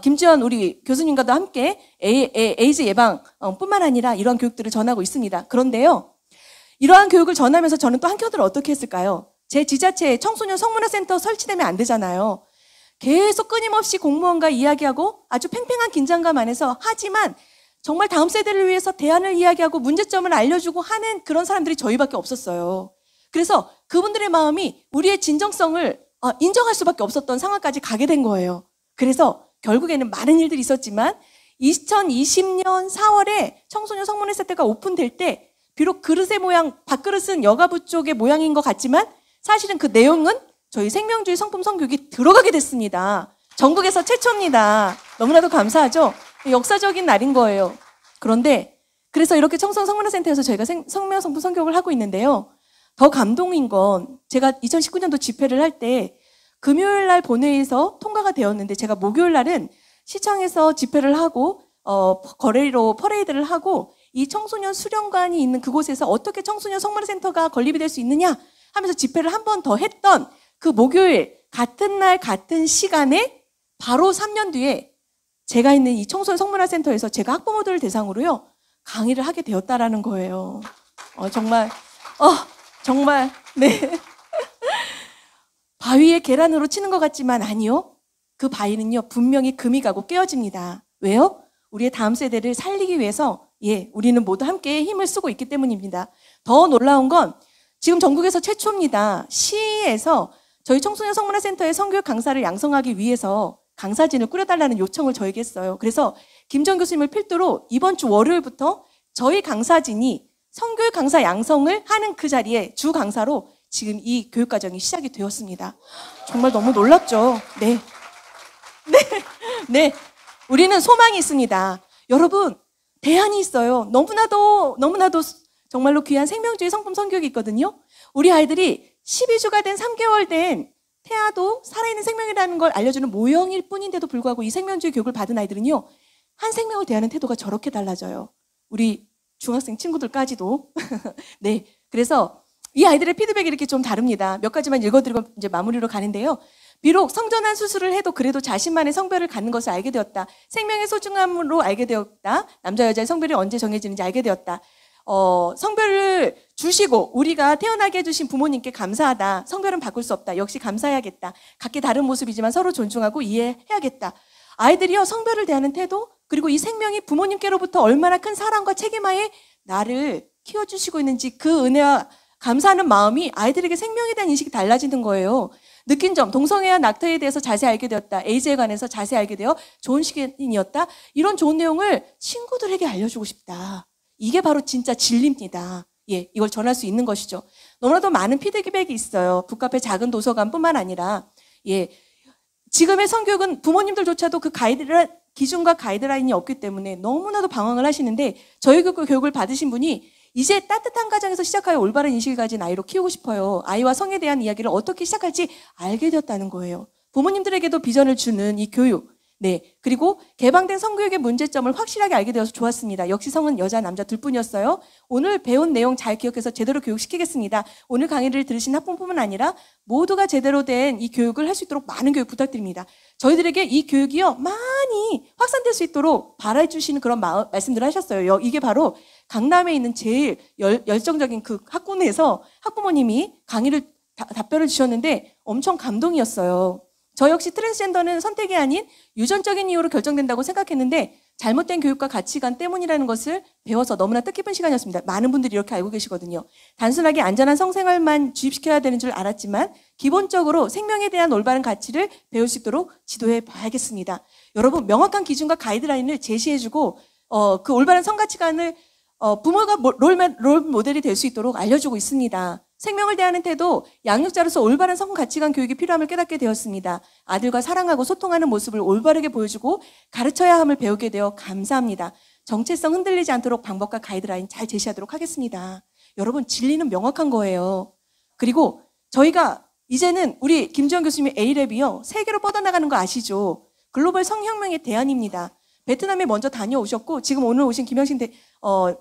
김지연 우리 교수님과도 함께 에이즈 예방 뿐만 아니라 이러한 교육들을 전하고 있습니다. 그런데요, 이러한 교육을 전하면서 저는 또 한편으로 어떻게 했을까요? 제 지자체에 청소년 성문화센터 설치되면 안 되잖아요. 계속 끊임없이 공무원과 이야기하고 아주 팽팽한 긴장감 안에서, 하지만 정말 다음 세대를 위해서 대안을 이야기하고 문제점을 알려주고 하는 그런 사람들이 저희밖에 없었어요. 그래서 그분들의 마음이 우리의 진정성을 인정할 수밖에 없었던 상황까지 가게 된 거예요. 그래서 결국에는 많은 일들이 있었지만 2020년 4월에 청소년 성문화센터가 오픈될 때 비록 그릇의 모양, 밥그릇은 여가부 쪽의 모양인 것 같지만 사실은 그 내용은 저희 생명주의 성품 성교육이 들어가게 됐습니다. 전국에서 최초입니다. 너무나도 감사하죠? 역사적인 날인 거예요. 그런데 그래서 이렇게 청소년 성문화센터에서 저희가 생명 성품 성교육을 하고 있는데요. 더 감동인 건 제가 2019년도 집회를 할 때 금요일 날 본회의에서 통과가 되었는데 제가 목요일 날은 시청에서 집회를 하고 거리로 퍼레이드를 하고 이 청소년 수련관이 있는 그곳에서 어떻게 청소년 성문화센터가 건립이 될 수 있느냐 하면서 집회를 한 번 더 했던 그 목요일 같은 날 같은 시간에 바로 3년 뒤에 제가 있는 이 청소년 성문화센터에서 제가 학부모들을 대상으로요 강의를 하게 되었다라는 거예요. 정말 네. 바위에 계란으로 치는 것 같지만 아니요. 그 바위는요 분명히 금이 가고 깨어집니다. 왜요? 우리의 다음 세대를 살리기 위해서 우리는 모두 함께 힘을 쓰고 있기 때문입니다. 더 놀라운 건 지금 전국에서 최초입니다. 시에서 저희 청소년 성문화센터의 성교육 강사를 양성하기 위해서 강사진을 꾸려달라는 요청을 저에게 했어요. 그래서 김정 교수님을 필두로 이번 주 월요일부터 저희 강사진이 성교육 강사 양성을 하는 그 자리에 주 강사로 지금 이 교육과정이 시작이 되었습니다. 정말 너무 놀랍죠? 네. 우리는 소망이 있습니다. 여러분, 대안이 있어요. 너무나도 정말로 귀한 생명주의 성품 성교육이 있거든요. 우리 아이들이 12주가 된 3개월 된 태아도 살아있는 생명이라는 걸 알려주는 모형일 뿐인데도 불구하고 이 생명주의 교육을 받은 아이들은요. 한 생명을 대하는 태도가 저렇게 달라져요. 우리 중학생 친구들까지도. 네. 그래서 이 아이들의 피드백이 이렇게 좀 다릅니다. 몇 가지만 읽어드리고 이제 마무리로 가는데요. 비록 성전환 수술을 해도 그래도 자신만의 성별을 갖는 것을 알게 되었다. 생명의 소중함으로 알게 되었다. 남자 여자의 성별이 언제 정해지는지 알게 되었다. 성별을 주시고 우리가 태어나게 해주신 부모님께 감사하다. 성별은 바꿀 수 없다. 역시 감사해야겠다. 각기 다른 모습이지만 서로 존중하고 이해해야겠다. 아이들이요 성별을 대하는 태도 그리고 이 생명이 부모님께로부터 얼마나 큰 사랑과 책임하에 나를 키워주시고 있는지 그 은혜와 감사하는 마음이 아이들에게 생명에 대한 인식이 달라지는 거예요. 느낀 점, 동성애와 낙태에 대해서 자세히 알게 되었다. 에이즈에 관해서 자세히 알게 되어 좋은 시간이었다. 이런 좋은 내용을 친구들에게 알려주고 싶다. 이게 바로 진짜 진리입니다. 이걸 전할 수 있는 것이죠. 너무나도 많은 피드백이 있어요. 북카페 작은 도서관뿐만 아니라 지금의 성교육은 부모님들조차도 그 기준과 가이드라인이 없기 때문에 너무나도 방황을 하시는데 저희 교육을 받으신 분이 이제 따뜻한 가정에서 시작하여 올바른 인식을 가진 아이로 키우고 싶어요. 아이와 성에 대한 이야기를 어떻게 시작할지 알게 되었다는 거예요. 부모님들에게도 비전을 주는 이 교육. 그리고 개방된 성교육의 문제점을 확실하게 알게 되어서 좋았습니다. 역시 성은 여자, 남자 둘뿐이었어요. 오늘 배운 내용 잘 기억해서 제대로 교육시키겠습니다. 오늘 강의를 들으신 학부모뿐만 아니라 모두가 제대로 된 이 교육을 할 수 있도록 많은 교육 부탁드립니다. 저희들에게 이 교육이요 많이 확산될 수 있도록 바라주시는 그런 말씀들을 하셨어요. 이게 바로 강남에 있는 제일 열정적인 그 학군에서 학부모님이 강의를 답변을 주셨는데 엄청 감동이었어요. 저 역시 트랜스젠더는 선택이 아닌 유전적인 이유로 결정된다고 생각했는데 잘못된 교육과 가치관 때문이라는 것을 배워서 너무나 뜻깊은 시간이었습니다. 많은 분들이 이렇게 알고 계시거든요. 단순하게 안전한 성생활만 주입시켜야 되는 줄 알았지만 기본적으로 생명에 대한 올바른 가치를 배울 수 있도록 지도해 봐야겠습니다. 여러분 명확한 기준과 가이드라인을 제시해주고 그 올바른 성가치관을 부모가 롤 모델이 될 수 있도록 알려주고 있습니다. 생명을 대하는 태도, 양육자로서 올바른 성가치관 교육이 필요함을 깨닫게 되었습니다. 아들과 사랑하고 소통하는 모습을 올바르게 보여주고 가르쳐야 함을 배우게 되어 감사합니다. 정체성 흔들리지 않도록 방법과 가이드라인 잘 제시하도록 하겠습니다. 여러분 진리는 명확한 거예요. 그리고 저희가 이제는 우리 김지연 교수님의 A랩이요 세계로 뻗어나가는 거 아시죠? 글로벌 성혁명의 대안입니다. 베트남에 먼저 다녀오셨고 지금 오늘 오신 김영신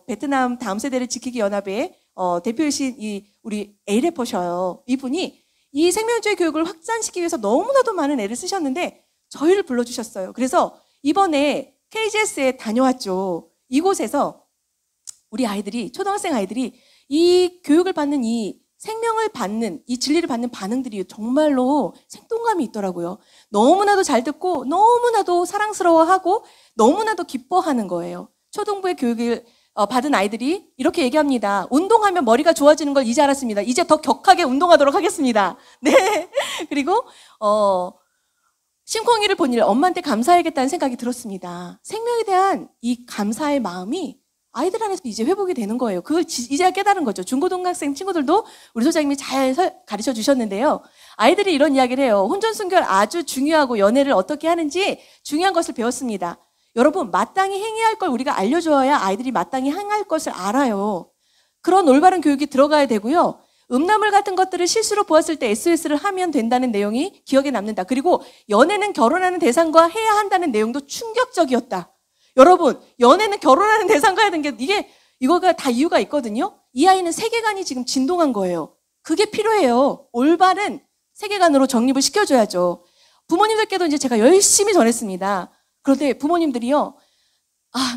베트남 다음 세대를 지키기 연합의 대표이신 우리 A래퍼셔요. 이분이 이 생명주의 교육을 확산시키기 위해서 너무나도 많은 애를 쓰셨는데 저희를 불러주셨어요. 그래서 이번에 KGS에 다녀왔죠. 이곳에서 우리 아이들이, 초등학생 아이들이 이 교육을 받는 이 생명을 받는, 이 진리를 받는 반응들이 정말로 생동감이 있더라고요. 너무나도 잘 듣고 너무나도 사랑스러워하고 너무나도 기뻐하는 거예요. 초등부의 교육을 받은 아이들이 이렇게 얘기합니다. 운동하면 머리가 좋아지는 걸 이제 알았습니다. 이제 더 격하게 운동하도록 하겠습니다. 네. 그리고 심콩이를 본 일 엄마한테 감사해야겠다는 생각이 들었습니다. 생명에 대한 이 감사의 마음이 아이들 안에서 이제 회복이 되는 거예요. 그걸 이제야 깨달은 거죠. 중고등학생 친구들도 우리 소장님이 잘 가르쳐 주셨는데요. 아이들이 이런 이야기를 해요. 혼전순결 아주 중요하고 연애를 어떻게 하는지 중요한 것을 배웠습니다. 여러분, 마땅히 행해야 할 걸 우리가 알려줘야 아이들이 마땅히 행할 것을 알아요. 그런 올바른 교육이 들어가야 되고요. 음란물 같은 것들을 실수로 보았을 때 SOS를 하면 된다는 내용이 기억에 남는다. 그리고 연애는 결혼하는 대상과 해야 한다는 내용도 충격적이었다. 여러분, 연애는 결혼하는 대상과 해야 되는 게 이거가 다 이유가 있거든요. 이 아이는 세계관이 지금 진동한 거예요. 그게 필요해요. 올바른 세계관으로 정립을 시켜줘야죠. 부모님들께도 이제 제가 열심히 전했습니다. 그런데 부모님들이요,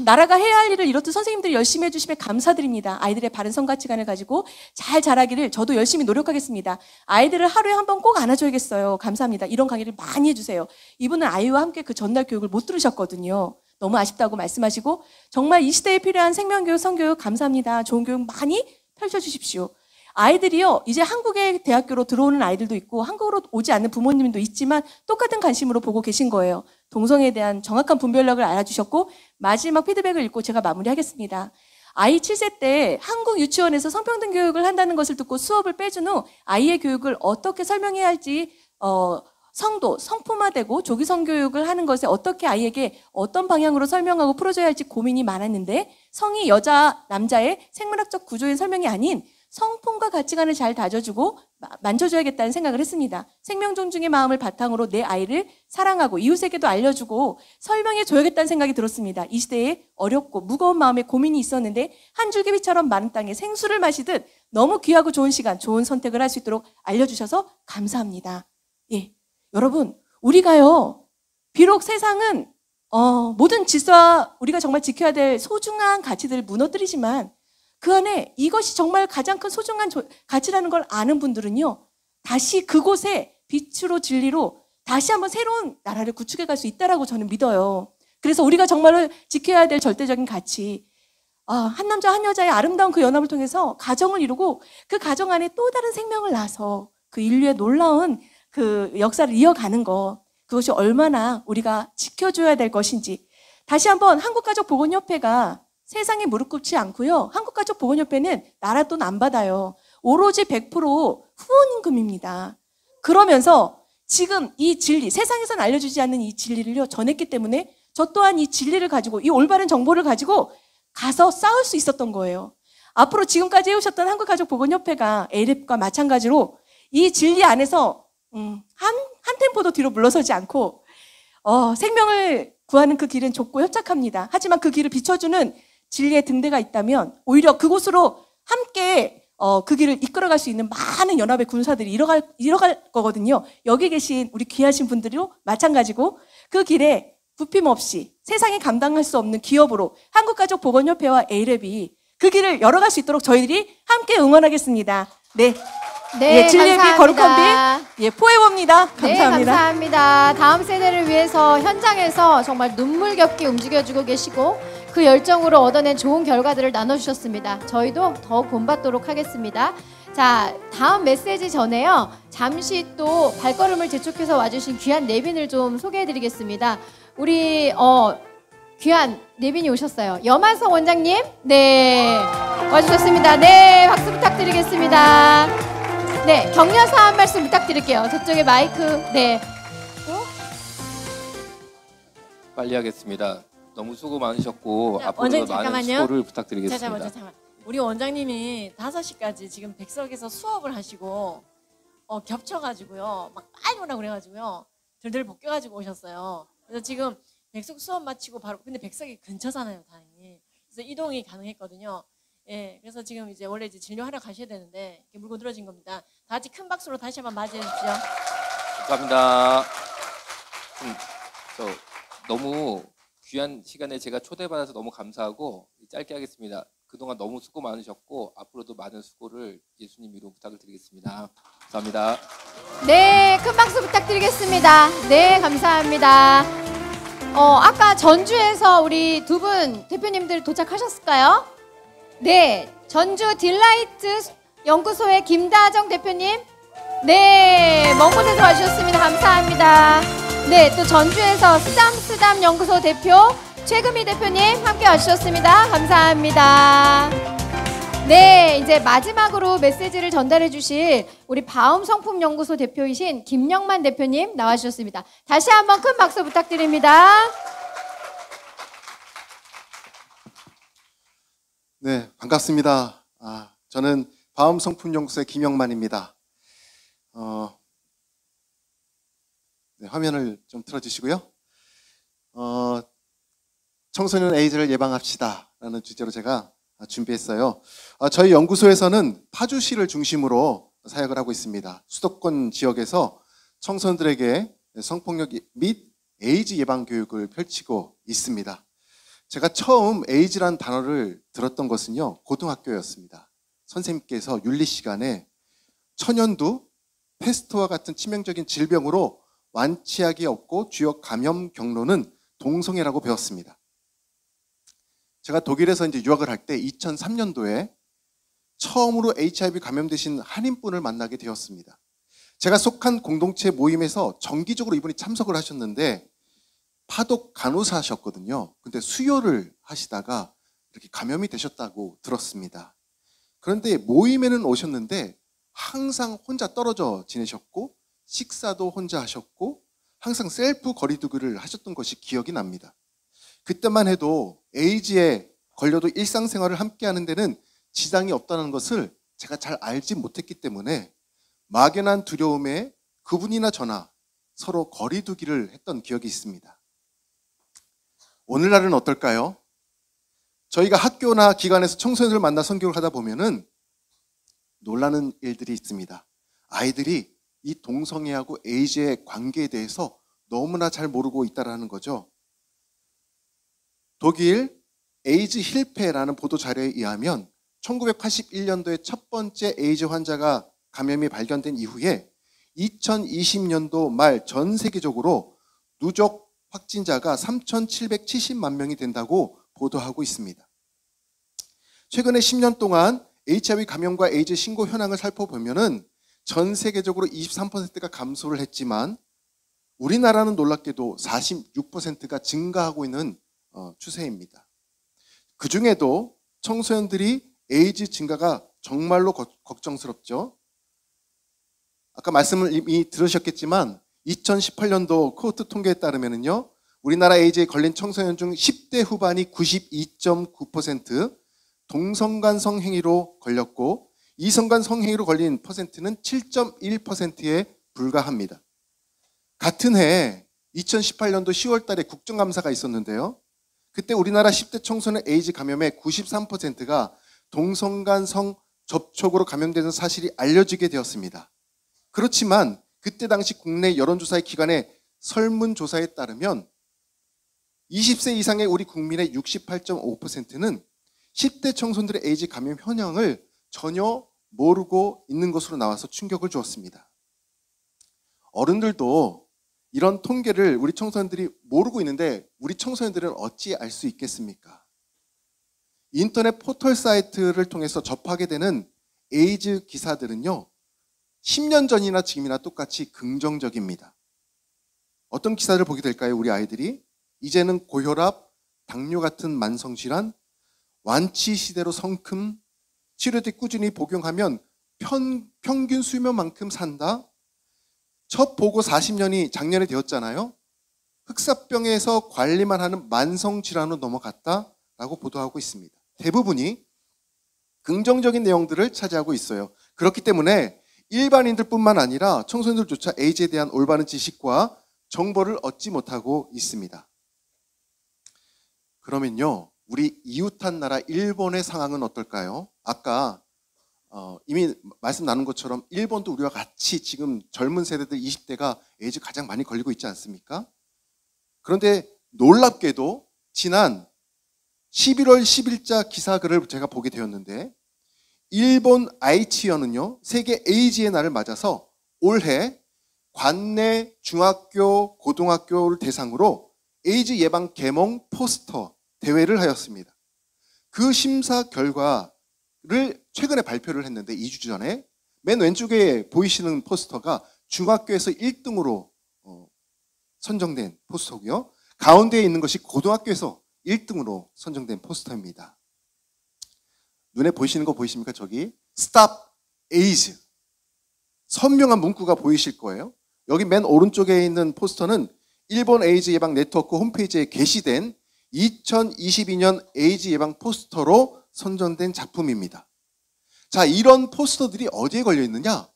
나라가 해야 할 일을 이렇듯 선생님들이 열심히 해주시면 감사드립니다. 아이들의 바른 성가치관을 가지고 잘 자라기를 저도 열심히 노력하겠습니다. 아이들을 하루에 한 번 꼭 안아줘야겠어요. 감사합니다. 이런 강의를 많이 해주세요. 이분은 아이와 함께 그 전날 교육을 못 들으셨거든요. 너무 아쉽다고 말씀하시고 정말 이 시대에 필요한 생명교육, 성교육 감사합니다. 좋은 교육 많이 펼쳐주십시오. 아이들이요, 이제 한국의 대학교로 들어오는 아이들도 있고 한국으로 오지 않는 부모님도 있지만 똑같은 관심으로 보고 계신 거예요. 동성애에 대한 정확한 분별력을 알아주셨고 마지막 피드백을 읽고 제가 마무리하겠습니다. 아이 7세 때 한국 유치원에서 성평등 교육을 한다는 것을 듣고 수업을 빼준 후 아이의 교육을 어떻게 설명해야 할지 성도, 성품화되고 조기 성교육을 하는 것에 어떻게 아이에게 어떤 방향으로 설명하고 풀어줘야 할지 고민이 많았는데 성이 여자, 남자의 생물학적 구조의 설명이 아닌 성품과 가치관을 잘 다져주고 만져줘야겠다는 생각을 했습니다. 생명 존중의 마음을 바탕으로 내 아이를 사랑하고 이웃에게도 알려주고 설명해줘야겠다는 생각이 들었습니다. 이 시대에 어렵고 무거운 마음에 고민이 있었는데 한 줄기비처럼 마른 땅에 생수를 마시듯 너무 귀하고 좋은 시간, 좋은 선택을 할 수 있도록 알려주셔서 감사합니다. 예, 여러분, 우리가요, 비록 세상은 모든 질서와 우리가 정말 지켜야 될 소중한 가치들을 무너뜨리지만 그 안에 이것이 정말 가장 큰 소중한 가치라는 걸 아는 분들은요, 다시 그곳에 빛으로 진리로 다시 한번 새로운 나라를 구축해 갈 수 있다라고 저는 믿어요. 그래서 우리가 정말로 지켜야 될 절대적인 가치, 한 남자 한 여자의 아름다운 그 연합을 통해서 가정을 이루고 그 가정 안에 또 다른 생명을 낳아서 그 인류의 놀라운 그 역사를 이어가는 것, 그것이 얼마나 우리가 지켜줘야 될 것인지 다시 한번 한국가족보건협회가 세상에 무릎 꿇지 않고요. 한국가족보건협회는 나라 돈 안 받아요. 오로지 100% 후원임금입니다. 그러면서 지금 이 진리, 세상에서는 알려주지 않는 이 진리를요, 전했기 때문에 저 또한 이 진리를 가지고, 이 올바른 정보를 가지고 가서 싸울 수 있었던 거예요. 앞으로 지금까지 해오셨던 한국가족보건협회가 A랩과 마찬가지로 이 진리 안에서 한 템포도 뒤로 물러서지 않고 생명을 구하는 그 길은 좁고 협착합니다. 하지만 그 길을 비춰주는 진리의 등대가 있다면 오히려 그곳으로 함께 그 길을 이끌어갈 수 있는 많은 연합의 군사들이 이뤄갈 거거든요. 여기 계신 우리 귀하신 분들도 마찬가지고 그 길에 부품 없이 세상에 감당할 수 없는 기업으로 한국가족보건협회와 A랩이 그 길을 열어갈 수 있도록 저희들이 함께 응원하겠습니다. 네. 네, 진리의 빛, 거룩한 감사합니다. 빛, 포에버입니다. 감사합니다. 네, 감사합니다. 다음 세대를 위해서 현장에서 정말 눈물겹게 움직여주고 계시고 그 열정으로 얻어낸 좋은 결과들을 나눠주셨습니다. 저희도 더 본받도록 하겠습니다. 자, 다음 메시지 전에요. 잠시 또 발걸음을 재촉해서 와주신 귀한 내빈을 좀 소개해드리겠습니다. 우리 귀한 내빈이 오셨어요. 염한성 원장님, 네, 와주셨습니다. 네, 박수 부탁드리겠습니다. 네, 격려사 한 말씀 부탁드릴게요. 저쪽에 마이크, 네. 빨리 하겠습니다. 너무 수고 많으셨고 자, 앞으로도 원장님, 많은 잠깐만요. 수고를 부탁드리겠습니다. 잠깐만. 우리 원장님이 5시까지 지금 백석에서 수업을 하시고 겹쳐가지고요. 막 빨리 오라고 그래가지고요. 들들 볶여가지고 오셨어요. 그래서 지금 백석 수업 마치고 바로, 근데 백석이 근처잖아요, 다행히. 그래서 이동이 가능했거든요. 예, 그래서 지금 이제 원래 이제 진료하러 가셔야 되는데 이렇게 물고 늘어진 겁니다. 다 같이 큰 박수로 다시 한번 맞이해 주십시오. 감사합니다. 저 너무 귀한 시간에 제가 초대받아서 너무 감사하고 짧게 하겠습니다. 그동안 너무 수고 많으셨고 앞으로도 많은 수고를 예수님 이름 부탁을 드리겠습니다. 감사합니다. 네, 큰 박수 부탁드리겠습니다. 네, 감사합니다. 아까 전주에서 우리 두 분 대표님들 도착하셨을까요? 네, 전주 딜라이트 연구소의 김다정 대표님. 네, 먼 곳에서 와주셨습니다. 감사합니다. 네, 또 전주에서 쓰담 연구소 대표 최금희 대표님 함께 와주셨습니다. 감사합니다. 네, 이제 마지막으로 메시지를 전달해 주실 우리 바움성품연구소 대표이신 김영만 대표님 나와주셨습니다. 다시 한번 큰 박수 부탁드립니다. 네, 반갑습니다. 저는 바움성품연구소의 김영만입니다. 네, 화면을 좀 틀어주시고요. 청소년 에이즈를 예방합시다 라는 주제로 제가 준비했어요. 저희 연구소에서는 파주시를 중심으로 사역을 하고 있습니다. 수도권 지역에서 청소년들에게 성폭력 및 에이즈 예방 교육을 펼치고 있습니다. 제가 처음 에이즈란 단어를 들었던 것은요, 고등학교였습니다. 선생님께서 윤리 시간에 천연두, 패스트와 같은 치명적인 질병으로 완치약이 없고 주요 감염 경로는 동성애라고 배웠습니다. 제가 독일에서 이제 유학을 할 때 2003년도에 처음으로 HIV 감염되신 한인분을 만나게 되었습니다. 제가 속한 공동체 모임에서 정기적으로 이분이 참석을 하셨는데 파독 간호사셨거든요. 근데 수요를 하시다가 이렇게 감염이 되셨다고 들었습니다. 그런데 모임에는 오셨는데 항상 혼자 떨어져 지내셨고 식사도 혼자 하셨고 항상 셀프 거리두기를 하셨던 것이 기억이 납니다. 그때만 해도 에이즈에 걸려도 일상생활을 함께 하는 데는 지장이 없다는 것을 제가 잘 알지 못했기 때문에 막연한 두려움에 그분이나 저나 서로 거리두기를 했던 기억이 있습니다. 오늘날은 어떨까요? 저희가 학교나 기관에서 청소년들을 만나 선교를 하다 보면은 놀라는 일들이 있습니다. 아이들이 이 동성애하고 에이즈의 관계에 대해서 너무나 잘 모르고 있다는 거죠. 독일 에이즈 힐페라는 보도 자료에 의하면 1981년도에 첫 번째 에이즈 환자가 감염이 발견된 이후에 2020년도 말 전 세계적으로 누적 확진자가 3,770만 명이 된다고 보도하고 있습니다. 최근에 10년 동안 HIV 감염과 에이즈 신고 현황을 살펴보면은 전 세계적으로 23%가 감소를 했지만 우리나라는 놀랍게도 46%가 증가하고 있는 추세입니다. 그 중에도 청소년들이 에이즈 증가가 정말로 걱정스럽죠. 아까 말씀을 이미 들으셨겠지만 2018년도 코호트 통계에 따르면요, 우리나라 에이즈에 걸린 청소년 중 10대 후반이 92.9% 동성간 성행위로 걸렸고 이성간 성행위로 걸린 퍼센트는 7.1%에 불과합니다. 같은 해 2018년도 10월 달에 국정감사가 있었는데요. 그때 우리나라 10대 청소년 에이즈 감염의 93%가 동성간 성 접촉으로 감염되는 사실이 알려지게 되었습니다. 그렇지만 그때 당시 국내 여론조사의 기관의 설문조사에 따르면 20세 이상의 우리 국민의 68.5%는 10대 청소년들의 에이즈 감염 현황을 전혀 모르고 있는 것으로 나와서 충격을 주었습니다. 어른들도 이런 통계를 우리 청소년들이 모르고 있는데 우리 청소년들은 어찌 알 수 있겠습니까? 인터넷 포털 사이트를 통해서 접하게 되는 에이즈 기사들은요, 10년 전이나 지금이나 똑같이 긍정적입니다. 어떤 기사를 보게 될까요? 우리 아이들이 이제는 고혈압, 당뇨 같은 만성질환, 완치 시대로 성큼, 치료 뒤 꾸준히 복용하면 평균 수명만큼 산다. 첫 보고 40년이 작년에 되었잖아요. 흑사병에서 관리만 하는 만성질환으로 넘어갔다라고 보도하고 있습니다. 대부분이 긍정적인 내용들을 차지하고 있어요. 그렇기 때문에 일반인들뿐만 아니라 청소년들조차 에이즈에 대한 올바른 지식과 정보를 얻지 못하고 있습니다. 그러면요, 우리 이웃한 나라 일본의 상황은 어떨까요? 아까 이미 말씀 나눈 것처럼 일본도 우리와 같이 지금 젊은 세대들 20대가 에이즈 가장 많이 걸리고 있지 않습니까? 그런데 놀랍게도 지난 11월 10일자 기사글을 제가 보게 되었는데 일본 아이치현은요 세계 에이즈의 날을 맞아서 올해 관내 중학교, 고등학교를 대상으로 에이즈 예방 계몽 포스터 대회를 하였습니다. 그 심사 결과를 최근에 발표를 했는데 2주 전에 맨 왼쪽에 보이시는 포스터가 중학교에서 1등으로 선정된 포스터고요. 가운데에 있는 것이 고등학교에서 1등으로 선정된 포스터입니다. 눈에 보이시는 거 보이십니까? 저기 Stop AIDS 선명한 문구가 보이실 거예요. 여기 맨 오른쪽에 있는 포스터는 일본 에이즈 예방 네트워크 홈페이지에 게시된 2022년 에이즈 예방 포스터로 선정된 작품입니다. 자, 이런 포스터들이 어디에 걸려 있느냐?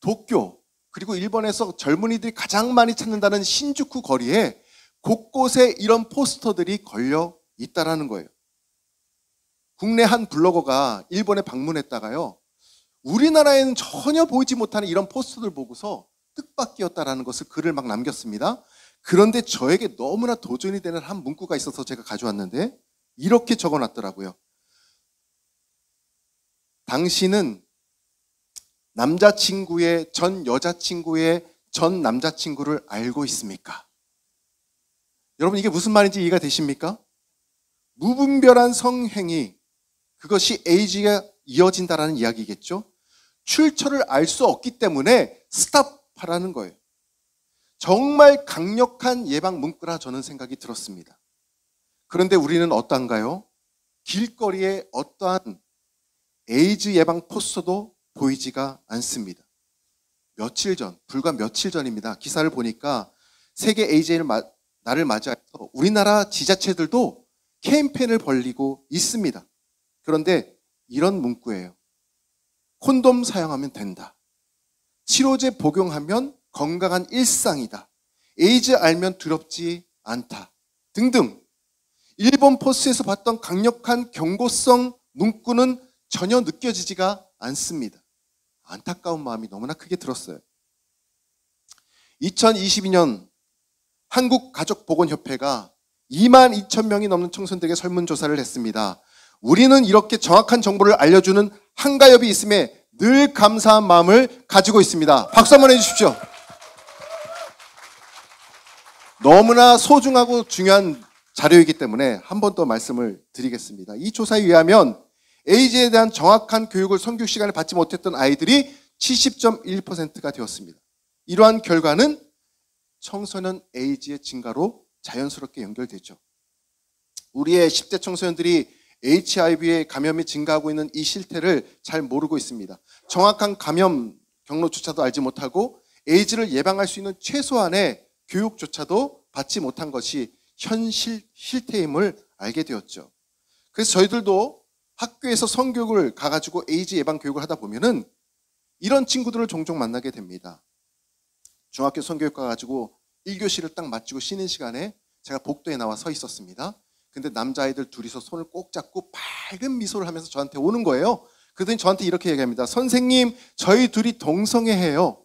도쿄, 그리고 일본에서 젊은이들이 가장 많이 찾는다는 신주쿠 거리에 곳곳에 이런 포스터들이 걸려 있다라는 거예요. 국내 한 블로거가 일본에 방문했다가요, 우리나라에는 전혀 보이지 못하는 이런 포스터들 보고서 뜻밖이었다라는 것을 글을 막 남겼습니다. 그런데 저에게 너무나 도전이 되는 한 문구가 있어서 제가 가져왔는데 이렇게 적어놨더라고요. 당신은 남자친구의 전 여자친구의 전 남자친구를 알고 있습니까? 여러분 이게 무슨 말인지 이해가 되십니까? 무분별한 성행위, 그것이 에이즈가 이어진다라는 이야기겠죠. 출처를 알 수 없기 때문에 스탑하라는 거예요. 정말 강력한 예방 문구라 저는 생각이 들었습니다. 그런데 우리는 어떤가요? 길거리에 어떠한 에이즈 예방 포스터도 보이지가 않습니다. 불과 며칠 전입니다. 기사를 보니까 세계 에이즈 날을 맞이해서 우리나라 지자체들도 캠페인을 벌이고 있습니다. 그런데 이런 문구예요. 콘돔 사용하면 된다. 치료제 복용하면 건강한 일상이다. 에이즈 알면 두렵지 않다. 등등. 일본 포스에서 봤던 강력한 경고성 문구는 전혀 느껴지지가 않습니다. 안타까운 마음이 너무나 크게 들었어요. 2022년 한국가족보건협회가 22,000명이 넘는 청소년들에게 설문조사를 했습니다. 우리는 이렇게 정확한 정보를 알려주는 한가협이 있음에 늘 감사한 마음을 가지고 있습니다. 박수 한번 해주십시오. 너무나 소중하고 중요한 자료이기 때문에 한 번 더 말씀을 드리겠습니다. 이 조사에 의하면 에이즈에 대한 정확한 교육을 성교육 시간을 받지 못했던 아이들이 70.1%가 되었습니다. 이러한 결과는 청소년 에이즈의 증가로 자연스럽게 연결되죠. 우리의 10대 청소년들이 HIV에 감염이 증가하고 있는 이 실태를 잘 모르고 있습니다. 정확한 감염 경로조차도 알지 못하고 에이즈를 예방할 수 있는 최소한의 교육조차도 받지 못한 것이 현실 실태임을 알게 되었죠. 그래서 저희들도 학교에서 성교육을 가가지고 에이즈 예방 교육을 하다 보면은 이런 친구들을 종종 만나게 됩니다. 중학교 성교육 가가지고 1교시를 딱 마치고 쉬는 시간에 제가 복도에 나와 서 있었습니다. 근데 남자아이들 둘이서 손을 꼭 잡고 밝은 미소를 하면서 저한테 오는 거예요. 그러더니 저한테 이렇게 얘기합니다. 선생님, 저희 둘이 동성애해요.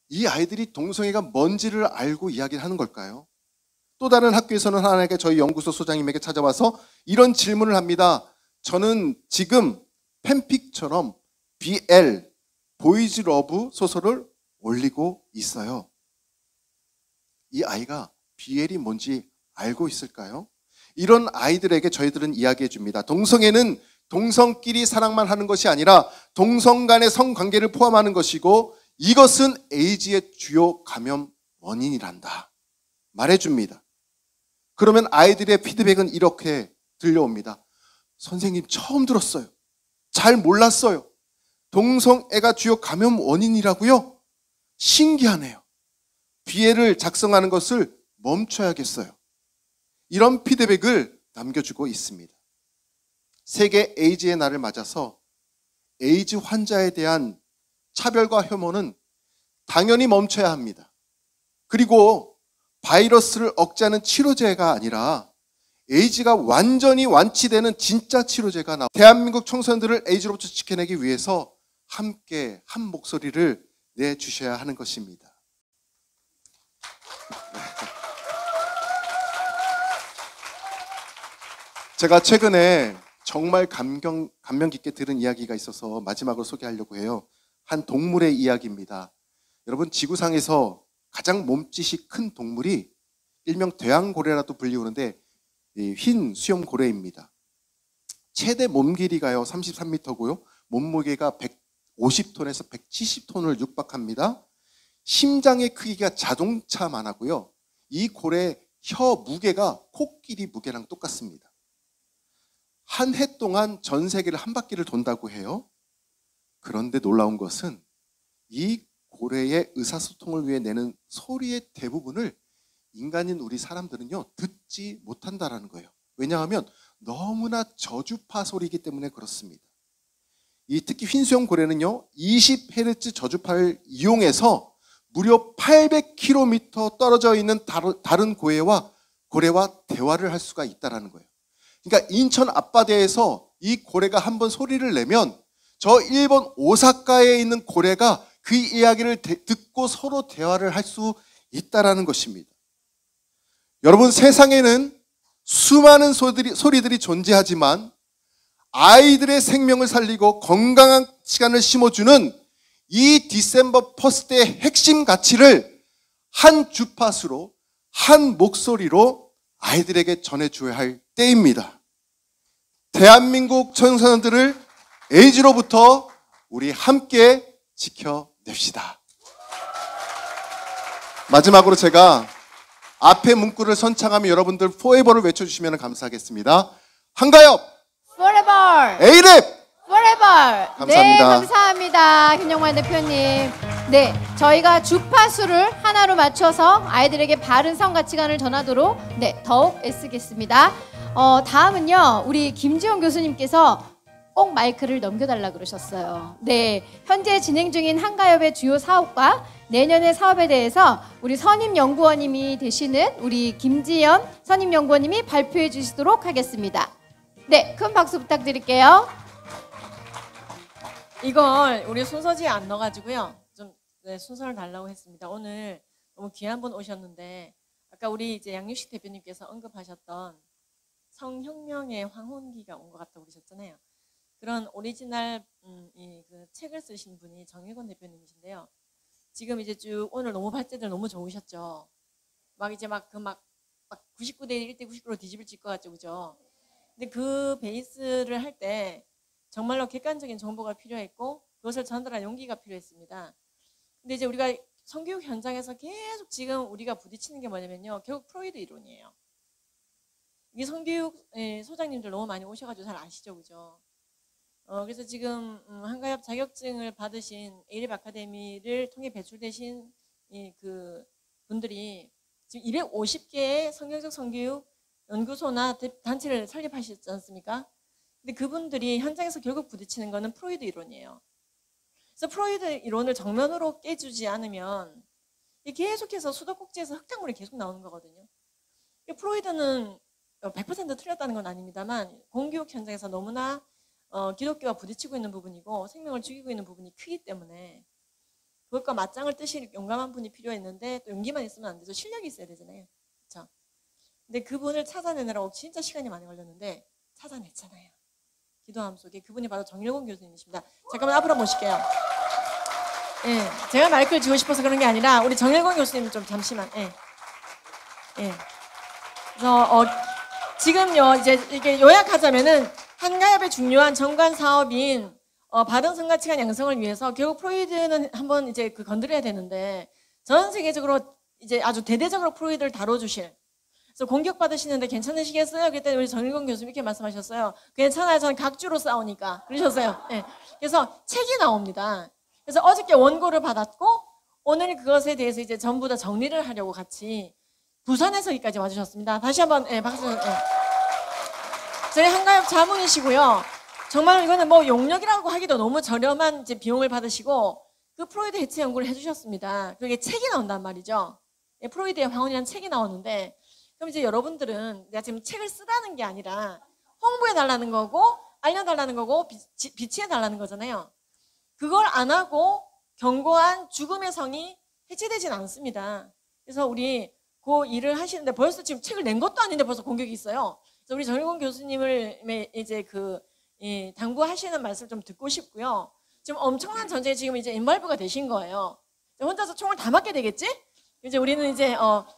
이 아이들이 동성애가 뭔지를 알고 이야기를 하는 걸까요? 또 다른 학교에서는 하나님께 저희 연구소 소장님에게 찾아와서 이런 질문을 합니다. 저는 지금 팬픽처럼 BL, 보이즈 러브 소설을 올리고 있어요. 이 아이가 BL이 뭔지 알고 있을까요? 이런 아이들에게 저희들은 이야기해 줍니다. 동성애는 동성끼리 사랑만 하는 것이 아니라 동성 간의 성관계를 포함하는 것이고 이것은 에이즈의 주요 감염 원인이란다. 말해줍니다. 그러면 아이들의 피드백은 이렇게 들려옵니다. 선생님 처음 들었어요. 잘 몰랐어요. 동성애가 주요 감염 원인이라고요? 신기하네요. BL을 작성하는 것을 멈춰야겠어요. 이런 피드백을 남겨주고 있습니다. 세계 에이즈의 날을 맞아서 에이즈 환자에 대한 차별과 혐오는 당연히 멈춰야 합니다. 그리고 바이러스를 억제하는 치료제가 아니라 에이즈가 완전히 완치되는 진짜 치료제가 나와 대한민국 청소년들을 에이즈로부터 지켜내기 위해서 함께 한 목소리를 내주셔야 하는 것입니다. 제가 최근에 정말 감명 깊게 들은 이야기가 있어서 마지막으로 소개하려고 해요. 한 동물의 이야기입니다. 여러분, 지구상에서 가장 몸짓이 큰 동물이 일명 대왕고래라도 불리우는데 흰 수염고래입니다. 최대 몸 길이가요 33m고요. 몸무게가 150톤에서 170톤을 육박합니다. 심장의 크기가 자동차만 하고요. 이 고래 혀 무게가 코끼리 무게랑 똑같습니다. 한 해 동안 전 세계를 한 바퀴를 돈다고 해요. 그런데 놀라운 것은 이 고래의 의사소통을 위해 내는 소리의 대부분을 인간인 우리 사람들은요 듣지 못한다라는 거예요. 왜냐하면 너무나 저주파 소리이기 때문에 그렇습니다. 이 특히 흰수염 고래는요 20Hz 저주파를 이용해서 무려 800km 떨어져 있는 다른 고래와 대화를 할 수가 있다라는 거예요. 그러니까 인천 앞바다에서 이 고래가 한번 소리를 내면 저 일본 오사카에 있는 고래가 그 이야기를 듣고 서로 대화를 할 수 있다라는 것입니다. 여러분, 세상에는 수많은 소리들이 존재하지만 아이들의 생명을 살리고 건강한 시간을 심어주는 이 디셈버 퍼스트의 핵심 가치를 한 주파수로 한 목소리로 아이들에게 전해줘야 할 때입니다. 대한민국 청소년들을 에이즈로부터 우리 함께 지켜냅시다. 마지막으로 제가 앞에 문구를 선창하며 여러분들 forever를 외쳐주시면 감사하겠습니다. 한가엽 Forever! 에이랩 Forever! 감사합니다. 네, 감사합니다. 김영환 대표님. 네, 저희가 주파수를 하나로 맞춰서 아이들에게 바른 성가치관을 전하도록 더욱 애쓰겠습니다. 다음은요, 우리 김지원 교수님께서 꼭 마이크를 넘겨달라 그러셨어요. 네, 현재 진행 중인 한가협의 주요 사업과 내년의 사업에 대해서 우리 선임연구원님이 되시는 우리 김지연 선임연구원님이 발표해 주시도록 하겠습니다. 네, 큰 박수 부탁드릴게요. 이걸 우리 순서지에 안 넣어가지고요. 좀 순서를 달라고 했습니다. 오늘 너무 귀한 분 오셨는데 아까 우리 이제 양유식 대표님께서 언급하셨던 성혁명의 황혼기가 온 것 같다고 그러셨잖아요. 그런 오리지널 그 책을 쓰신 분이 정일권 대표님이신데요. 지금 이제 쭉 오늘 너무 발제들 너무 좋으셨죠. 막 이제 막 99대 1대 99로 뒤집을 질 것 같죠, 그죠? 근데 그 베이스를 할 때 정말로 객관적인 정보가 필요했고 그것을 전달할 용기가 필요했습니다. 근데 이제 우리가 성교육 현장에서 계속 지금 우리가 부딪히는 게 뭐냐면요, 결국 프로이드 이론이에요. 이게 성교육 소장님들 너무 많이 오셔가지고 잘 아시죠, 그죠? 그래서 지금 한가협 자격증을 받으신 에이랩 아카데미를 통해 배출되신 그 분들이 지금 250개의 성경적 성교육 연구소나 단체를 설립하셨지 않습니까? 근데 그분들이 현장에서 결국 부딪히는 거는 프로이드 이론이에요. 그래서 프로이드 이론을 정면으로 깨주지 않으면 계속해서 수도꼭지에서 흙탕물이 계속 나오는 거거든요. 프로이드는 100% 틀렸다는 건 아닙니다만 공교육 현장에서 너무나 기독교와 부딪히고 있는 부분이고 생명을 죽이고 있는 부분이 크기 때문에 그것과 맞짱을 뜨실 용감한 분이 필요했는데 또 용기만 있으면 안 되죠. 실력이 있어야 되잖아요. 그렇죠? 근데 그분을 찾아내느라고 진짜 시간이 많이 걸렸는데 찾아냈잖아요. 기도함 속에 그분이 바로 정일권 교수님이십니다. 잠깐만 앞으로 모실게요. 예, 제가 마이크를 쥐고 싶어서 그런 게 아니라 우리 정일권 교수님 좀 잠시만. 예. 그래서 지금요 이제 이게 요약하자면은 한가협의 중요한 정관 사업인 바른 성가치관 양성을 위해서 결국 프로이드는 한번 이제 건드려야 되는데 전 세계적으로 이제 아주 대대적으로 프로이드를 다뤄주실. 그래서 공격받으시는데 괜찮으시겠어요? 그때 우리 정일권 교수님 이렇게 말씀하셨어요. 괜찮아요. 저는 각주로 싸우니까. 그러셨어요. 네. 그래서 책이 나옵니다. 그래서 어저께 원고를 받았고 오늘 그것에 대해서 이제 전부 다 정리를 하려고 같이 부산에서 여기까지 와주셨습니다. 다시 한번 박수. 저희 한가협 자문이시고요. 정말 이거는 뭐 용역이라고 하기도 너무 저렴한 이제 비용을 받으시고 그 프로이드 해체 연구를 해주셨습니다. 그게 책이 나온단 말이죠. 프로이드의 황혼이라는 책이 나오는데 그럼 이제 여러분들은 내가 지금 책을 쓰라는 게 아니라 홍보해달라는 거고 알려달라는 거고 비치해달라는 거잖아요. 그걸 안 하고 견고한 죽음의 성이 해체되진 않습니다. 그래서 우리 그 일을 하시는데 벌써 지금 책을 낸 것도 아닌데 벌써 공격이 있어요. 그래서 우리 정일권 교수님을 이제 당부하시는 말씀 좀 듣고 싶고요. 지금 엄청난 전쟁에 지금 이제 인발부가 되신 거예요. 혼자서 총을 다 맞게 되겠지? 이제 우리는 이제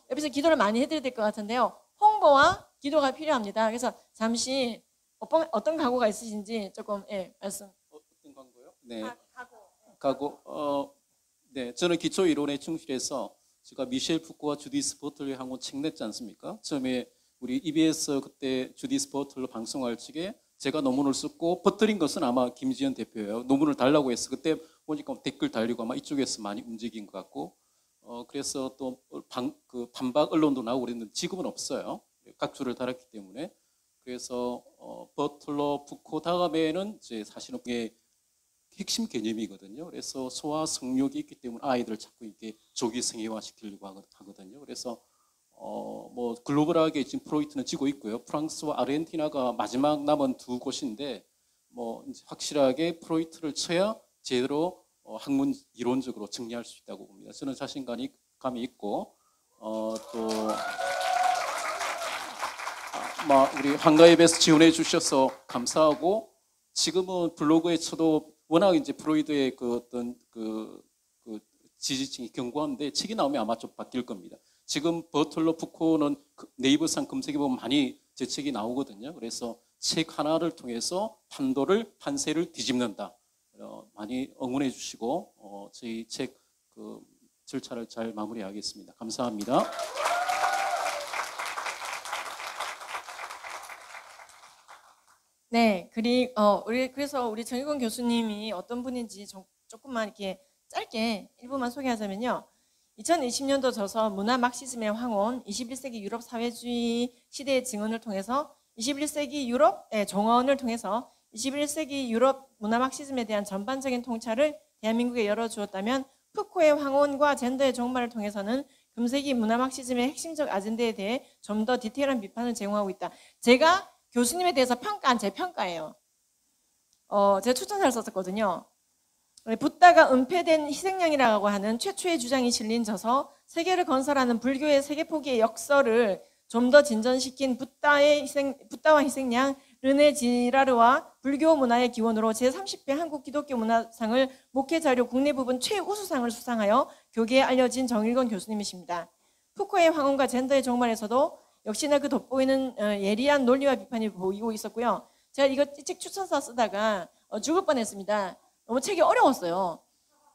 옆에서 기도를 많이 해드려야 될 것 같은데요. 홍보와 기도가 필요합니다. 그래서 잠시 어떤 각오가 있으신지 조금 말씀. 어떤 광고요? 네. 각오. 네, 저는 기초 이론에 충실해서 제가 미셸 푸코와 주디스 버틀러의 항원 책 냈지 않습니까? 처음에 우리 EBS 그때 주디스 버틀러 방송할 적에 제가 논문을 썼고 퍼뜨린 것은 아마 김지현 대표예요. 논문을 달라고 했어. 그때 보니까 댓글 달리고 아마 이쪽에서 많이 움직인 것 같고, 그래서 또 반박 언론도 나오고 그랬는데 지금은 없어요. 각주를 달았기 때문에. 그래서 버틀러, 푸코 다음에는 이제 사실은 그게 핵심 개념이거든요. 그래서 소아 성욕이 있기 때문에 아이들을 자꾸 이렇게 조기 성애화 시키려고 하거든요. 그래서 뭐 글로벌하게 지금 프로이트는 지고 있고요. 프랑스와 아르헨티나가 마지막 남은 두 곳인데 뭐 이제 확실하게 프로이트를 쳐야 제대로 학문 이론적으로 정리할 수 있다고 봅니다. 저는 자신감이 있고 또 우리 한가협에서 지원해 주셔서 감사하고, 지금은 블로그에 쳐도 워낙 이제 프로이드의 그 어떤 그 지지층이 견고한데 책이 나오면 아마 좀 바뀔 겁니다. 지금 버틀러 푸코는 네이버상 검색해 보면 많이 제 책이 나오거든요. 그래서 책 하나를 통해서 판세를 뒤집는다. 많이 응원해 주시고 저희 책 절차를 잘 마무리하겠습니다. 감사합니다. 네, 그래서 우리 정일권 교수님이 어떤 분인지 조금만 이렇게 짧게 일부만 소개하자면요. 2020년도 저서 문화 막시즘의 황혼, 21세기 유럽 사회주의 시대의 증언을 통해서 21세기 유럽의 종언을 통해서 21세기 유럽 문화 막시즘에 대한 전반적인 통찰을 대한민국에 열어주었다면, 푸코의 황혼과 젠더의 종말을 통해서는 금세기 문화 막시즘의 핵심적 아젠다에 대해 좀 더 디테일한 비판을 제공하고 있다. 제가 교수님에 대해서 평가한 제 평가예요. 제가 추천사를 썼었거든요. 붓다가 은폐된 희생양이라고 하는 최초의 주장이 실린 저서 세계를 건설하는 불교의 세계 포기의 역설을 좀 더 진전시킨 붓다와 희생양 르네 지라르와 불교 문화의 기원으로 제30회 한국 기독교 문화상을 목회자료 국내 부분 최우수상을 수상하여 교계에 알려진 정일권 교수님이십니다. 푸코의 황혼과 젠더의 종말에서도 역시나 그 돋보이는 예리한 논리와 비판이 보이고 있었고요. 제가 이 책 추천서 쓰다가 죽을 뻔했습니다. 너무 책이 어려웠어요.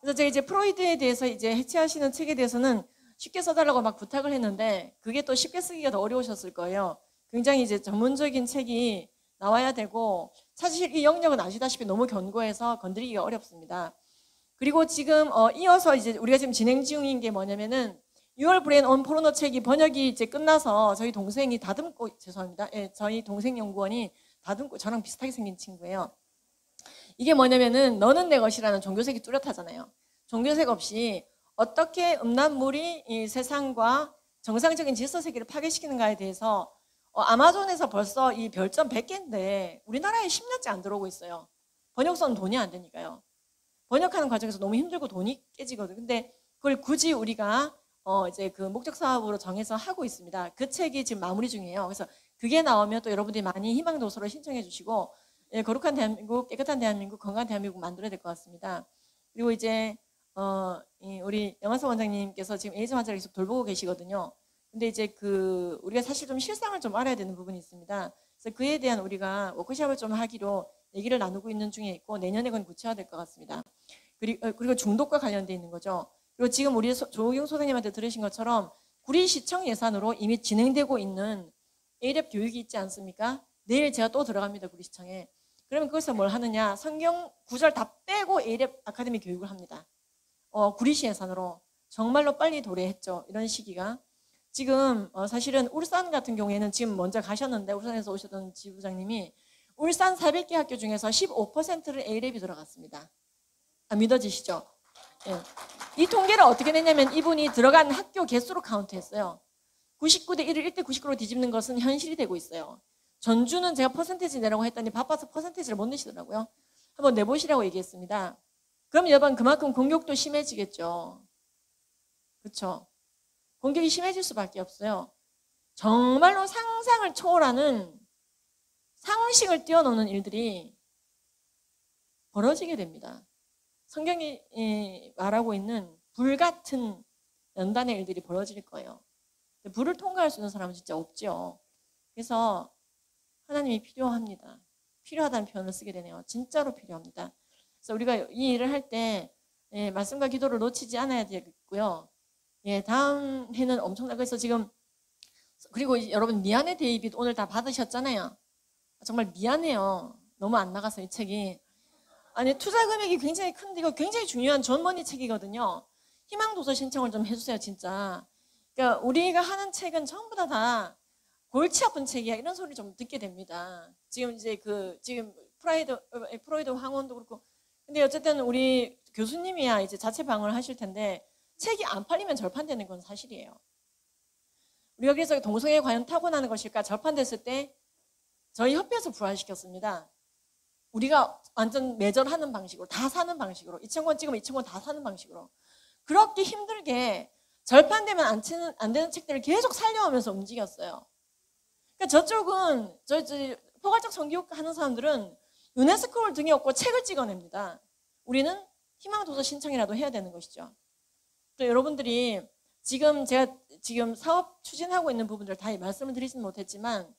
그래서 제가 이제 프로이드에 대해서 이제 해체하시는 책에 대해서는 쉽게 써달라고 막 부탁을 했는데 그게 또 쉽게 쓰기가 더 어려우셨을 거예요. 굉장히 이제 전문적인 책이 나와야 되고, 사실 이 영역은 아시다시피 너무 견고해서 건드리기가 어렵습니다. 그리고 지금 이어서 이제 우리가 지금 진행 중인 게 뭐냐면은 6월 브레인 온 포르노 책이 번역이 이제 끝나서 저희 동생이 다듬고, 죄송합니다. 예, 저희 동생 연구원이 다듬고, 저랑 비슷하게 생긴 친구예요. 이게 뭐냐면은 너는 내 것이라는 종교색이 뚜렷하잖아요. 종교색 없이 어떻게 음란물이 이 세상과 정상적인 질서 세계를 파괴시키는가에 대해서 아마존에서 벌써 이 별점 100개인데 우리나라에 10년째 안 들어오고 있어요. 번역서는 돈이 안 되니까요. 번역하는 과정에서 너무 힘들고 돈이 깨지거든요. 근데 그걸 굳이 우리가 이제 그 목적 사업으로 정해서 하고 있습니다. 그 책이 지금 마무리 중이에요. 그래서 그게 나오면 또 여러분들이 많이 희망 도서를 신청해 주시고, 예, 거룩한 대한민국, 깨끗한 대한민국, 건강한 대한민국 만들어야 될 것 같습니다. 그리고 이제 우리 영환석 원장님께서 지금 에이즈 환자를 계속 돌보고 계시거든요. 근데 이제 우리가 사실 좀 실상을 좀 알아야 되는 부분이 있습니다. 그래서 그에 대한 우리가 워크숍을 좀 하기로 얘기를 나누고 있는 중에 있고, 내년에 그건 구체화될 것 같습니다. 그리고 중독과 관련돼 있는 거죠. 그리고 지금 우리 조경 소장님한테 들으신 것처럼 구리시청 예산으로 이미 진행되고 있는 A랩 교육이 있지 않습니까? 내일 제가 또 들어갑니다, 구리시청에. 그러면 거기서 뭘 하느냐? 성경 구절 다 빼고 A랩 아카데미 교육을 합니다. 구리시 예산으로 정말로 빨리 도래했죠. 이런 시기가. 지금 사실은 울산 같은 경우에는 지금 먼저 가셨는데, 울산에서 오셨던 지부장님이 울산 400개 학교 중에서 15%를 A랩이 들어갔습니다. 믿어지시죠? 예. 이 통계를 어떻게 냈냐면 이분이 들어간 학교 개수로 카운트했어요. 99대 1을 1대 99로 뒤집는 것은 현실이 되고 있어요. 전주는 제가 퍼센테이지 내라고 했더니 바빠서 퍼센테이지를 못 내시더라고요. 한번 내보시라고 얘기했습니다. 그럼 여러분 그만큼 공격도 심해지겠죠. 그렇죠? 공격이 심해질 수밖에 없어요. 정말로 상상을 초월하는 상식을 뛰어넘는 일들이 벌어지게 됩니다. 성경이 말하고 있는 불같은 연단의 일들이 벌어질 거예요. 불을 통과할 수 있는 사람은 진짜 없죠. 그래서 하나님이 필요합니다. 필요하다는 표현을 쓰게 되네요. 진짜로 필요합니다. 그래서 우리가 이 일을 할 때 말씀과 기도를 놓치지 않아야 되겠고요. 다음 해는 엄청나게 그래서 지금 그리고 여러분 미안해 데이빗 오늘 다 받으셨잖아요. 정말 미안해요. 너무 안 나가서 이 책이. 아니 투자 금액이 굉장히 큰데 이거 굉장히 중요한 존머니 책이거든요. 희망도서 신청을 좀 해주세요 진짜. 그러니까 우리가 하는 책은 전부 다 골치 아픈 책이야 이런 소리 좀 듣게 됩니다. 지금 이제 지금 프로이드 황원도 그렇고 근데 어쨌든 우리 교수님이야 이제 자체 방어를 하실 텐데 책이 안 팔리면 절판되는 건 사실이에요. 우리가 그래서 동성애 과연 타고나는 것일까 절판됐을 때 저희 협회에서 부활시켰습니다. 우리가 완전 매절하는 방식으로 다 사는 방식으로 2,000권 찍으면 2,000권 다 사는 방식으로 그렇게 힘들게 절판되면 안 되는 책들을 계속 살려오면서 움직였어요. 그러니까 저쪽은 포괄적 성교육 하는 사람들은 유네스코를 등에 업고 책을 찍어냅니다. 우리는 희망도서 신청이라도 해야 되는 것이죠. 또 여러분들이 제가 지금 사업 추진하고 있는 부분들 다 말씀을 드리지는 못했지만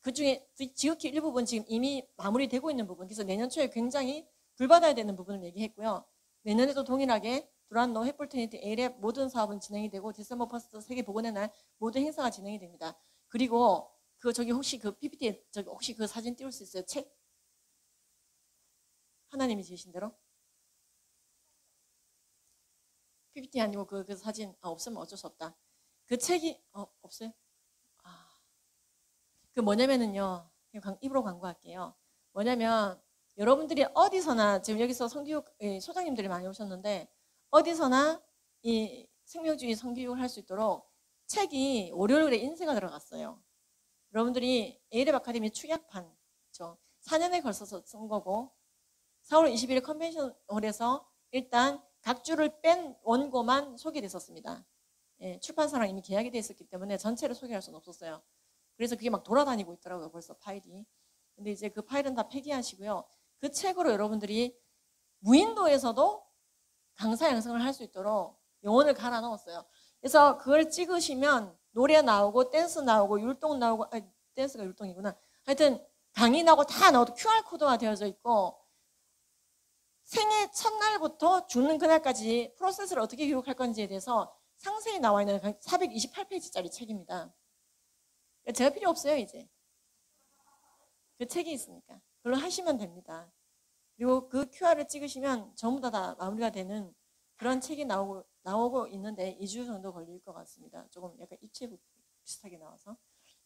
그중에 지극히 일부분 지금 이미 마무리되고 있는 부분 그래서 내년 초에 굉장히 불받아야 되는 부분을 얘기했고요. 내년에도 동일하게 두란노 해플트니티 A랩 모든 사업은 진행이 되고 디셈버 퍼스트 세계보건의 날 모든 행사가 진행이 됩니다. 그리고 혹시 그 PPT에 혹시 그 사진 띄울 수 있어요? 책? 하나님이 지으신 대로? PPT 아니고 그 사진 없으면 어쩔 수 없다. 그 책이 없어요? 그 뭐냐면은요. 입으로 광고할게요. 뭐냐면 여러분들이 어디서나 지금 여기서 성교육 소장님들이 많이 오셨는데 어디서나 이 생명주의 성교육을 할 수 있도록 책이 월요일에 인쇄가 들어갔어요. 여러분들이 A랩 아카데미 축약판 4년에 걸쳐서 쓴 거고 4월 20일 컨벤션홀에서 일단 각 줄을 뺀 원고만 소개됐었습니다. 출판사랑 이미 계약이 돼 있었기 때문에 전체를 소개할 수는 없었어요. 그래서 그게 막 돌아다니고 있더라고요. 벌써 파일이. 근데 이제 그 파일은 다 폐기하시고요. 그 책으로 여러분들이 무인도에서도 강사 양성을 할 수 있도록 영혼을 갈아 넣었어요. 그래서 그걸 찍으시면 노래 나오고 댄스 나오고 율동 나오고 댄스가 율동이구나. 하여튼 강의 나오고 다 나오고 QR코드가 되어져 있고 생애 첫날부터 죽는 그날까지 프로세스를 어떻게 교육할 건지에 대해서 상세히 나와 있는 428페이지짜리 책입니다. 제가 필요 없어요 이제. 그 책이 있으니까. 그걸로 하시면 됩니다. 그리고 그 QR을 찍으시면 전부 다 마무리가 되는 그런 책이 나오고 있는데 2주 정도 걸릴 것 같습니다. 조금 약간 입체 비슷하게 나와서.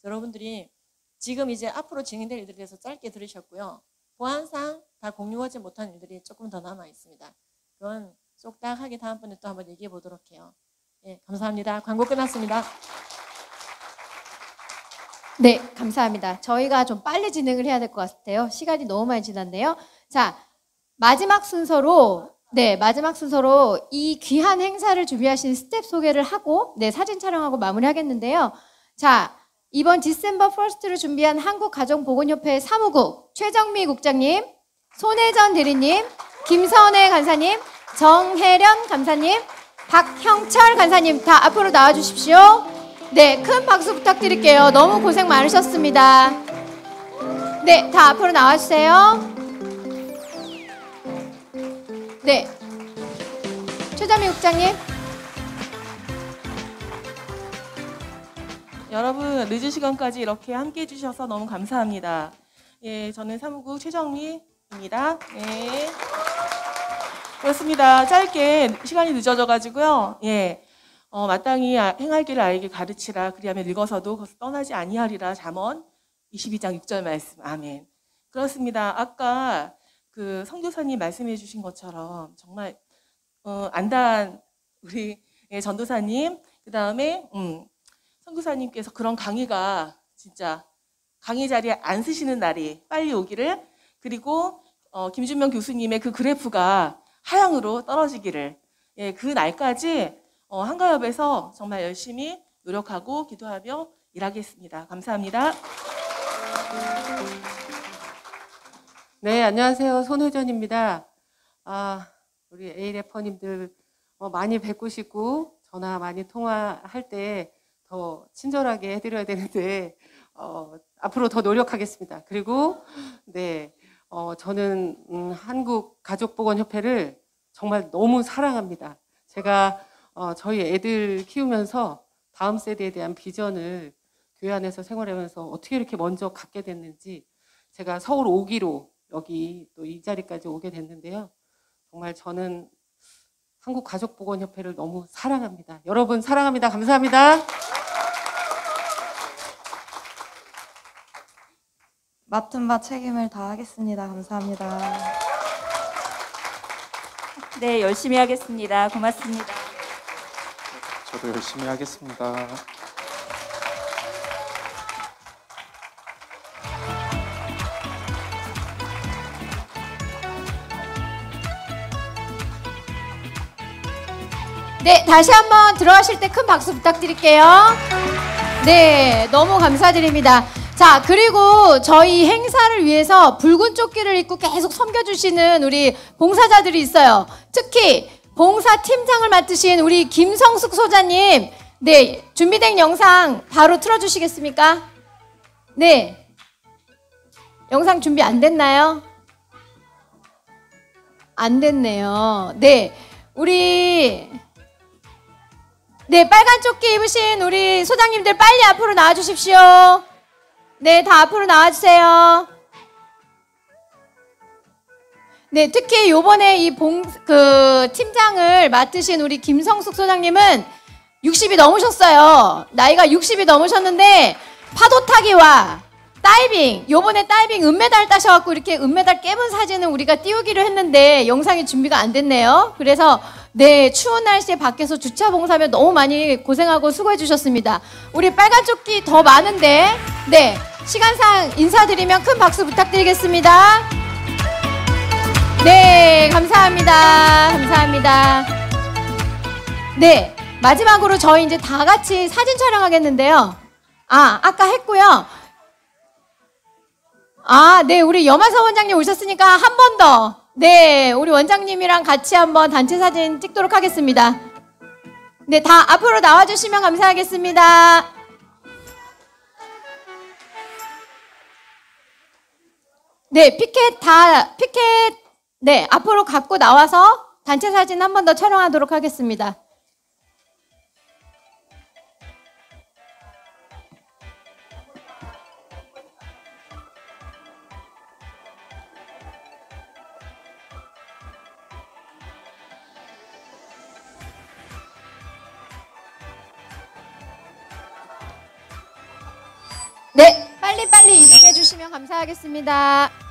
여러분들이 지금 이제 앞으로 진행될 일들에 대해서 짧게 들으셨고요. 보안상 다 공유하지 못한 일들이 조금 더 남아 있습니다. 그건 쏙딱하게 다음번에 또 한번 얘기해 보도록 해요. 감사합니다. 광고 끝났습니다. 네, 감사합니다. 저희가 좀 빨리 진행을 해야 될 것 같아요. 시간이 너무 많이 지났네요. 자, 마지막 순서로 이 귀한 행사를 준비하신 스텝 소개를 하고 사진 촬영하고 마무리하겠는데요. 자, 이번 디셈버 1스트를 준비한 한국가정보건협회 사무국 최정미 국장님, 손혜전 대리님, 김선혜 간사님, 정혜련 간사님, 박형철 간사님 다 앞으로 나와주십시오. 네, 큰 박수 부탁드릴게요. 너무 고생 많으셨습니다. 네, 다 앞으로 나와주세요. 네, 최정미 국장님. 여러분 늦은 시간까지 이렇게 함께 해주셔서 너무 감사합니다. 저는 사무국 최정미입니다. 그렇습니다. 짧게 시간이 늦어져가지고요. 마땅히 행할 길을 알게 가르치라. 그리하면 늙어서도 거기서 떠나지 아니하리라. 잠언 22장 6절 말씀. 아멘. 그렇습니다. 아까 그 성교사님 말씀해 주신 것처럼 정말 안다한 우리 전도사님, 그 다음에 선교사님께서 그런 강의가 진짜 강의 자리에 안 쓰시는 날이 빨리 오기를, 그리고 김준명 교수님의 그 그래프가 하향으로 떨어지기를, 예, 그 날까지 한가협에서 정말 열심히 노력하고 기도하며 일하겠습니다. 감사합니다. 네, 안녕하세요. 손혜전입니다. 우리 A 래퍼님들 많이 뵙고 싶고 전화 많이 통화할 때 더 친절하게 해드려야 되는데 앞으로 더 노력하겠습니다. 그리고 네, 저는 한국가족보건협회를 정말 너무 사랑합니다. 제가 저희 애들 키우면서 다음 세대에 대한 비전을 교회 안에서 생활하면서 어떻게 이렇게 먼저 갖게 됐는지, 제가 서울 5기로 여기 또 이 자리까지 오게 됐는데요. 정말 저는 한국가족보건협회를 너무 사랑합니다. 여러분 사랑합니다. 감사합니다. 맡은 바 책임을 다하겠습니다. 감사합니다. 네, 열심히 하겠습니다. 고맙습니다. 저도 열심히 하겠습니다. 네, 다시 한번 들어가실 때 큰 박수 부탁드릴게요. 네, 너무 감사드립니다. 자, 그리고 저희 행사를 위해서 붉은 조끼를 입고 계속 섬겨주시는 우리 봉사자들이 있어요. 특히 봉사팀장을 맡으신 우리 김성숙 소장님, 네, 준비된 영상 바로 틀어주시겠습니까? 네, 영상 준비 안 됐나요? 안 됐네요. 네, 우리 네, 빨간 조끼 입으신 우리 소장님들 빨리 앞으로 나와주십시오. 네, 다 앞으로 나와주세요. 네, 특히 요번에 이 팀장을 맡으신 우리 김성숙 소장님은 60이 넘으셨어요. 나이가 60이 넘으셨는데 파도 타기와 다이빙, 요번에 다이빙 은메달 따셔갖고 이렇게 은메달 깨본 사진을 우리가 띄우기로 했는데 영상이 준비가 안 됐네요. 그래서 네, 추운 날씨에 밖에서 주차 봉사하며 너무 많이 고생하고 수고해 주셨습니다. 우리 빨간 조끼 더 많은데, 네, 시간상 인사드리면 큰 박수 부탁드리겠습니다. 네, 감사합니다. 감사합니다. 네, 마지막으로 저희 이제 다 같이 사진 촬영하겠는데요. 아까 했고요. 네, 우리 염화서 원장님 오셨으니까 한 번 더. 네, 우리 원장님이랑 같이 한번 단체 사진 찍도록 하겠습니다. 네, 다 앞으로 나와주시면 감사하겠습니다. 네, 피켓, 네, 앞으로 갖고 나와서 단체 사진 한 번 더 촬영하도록 하겠습니다. 네, 빨리빨리 이동해 주시면 감사하겠습니다.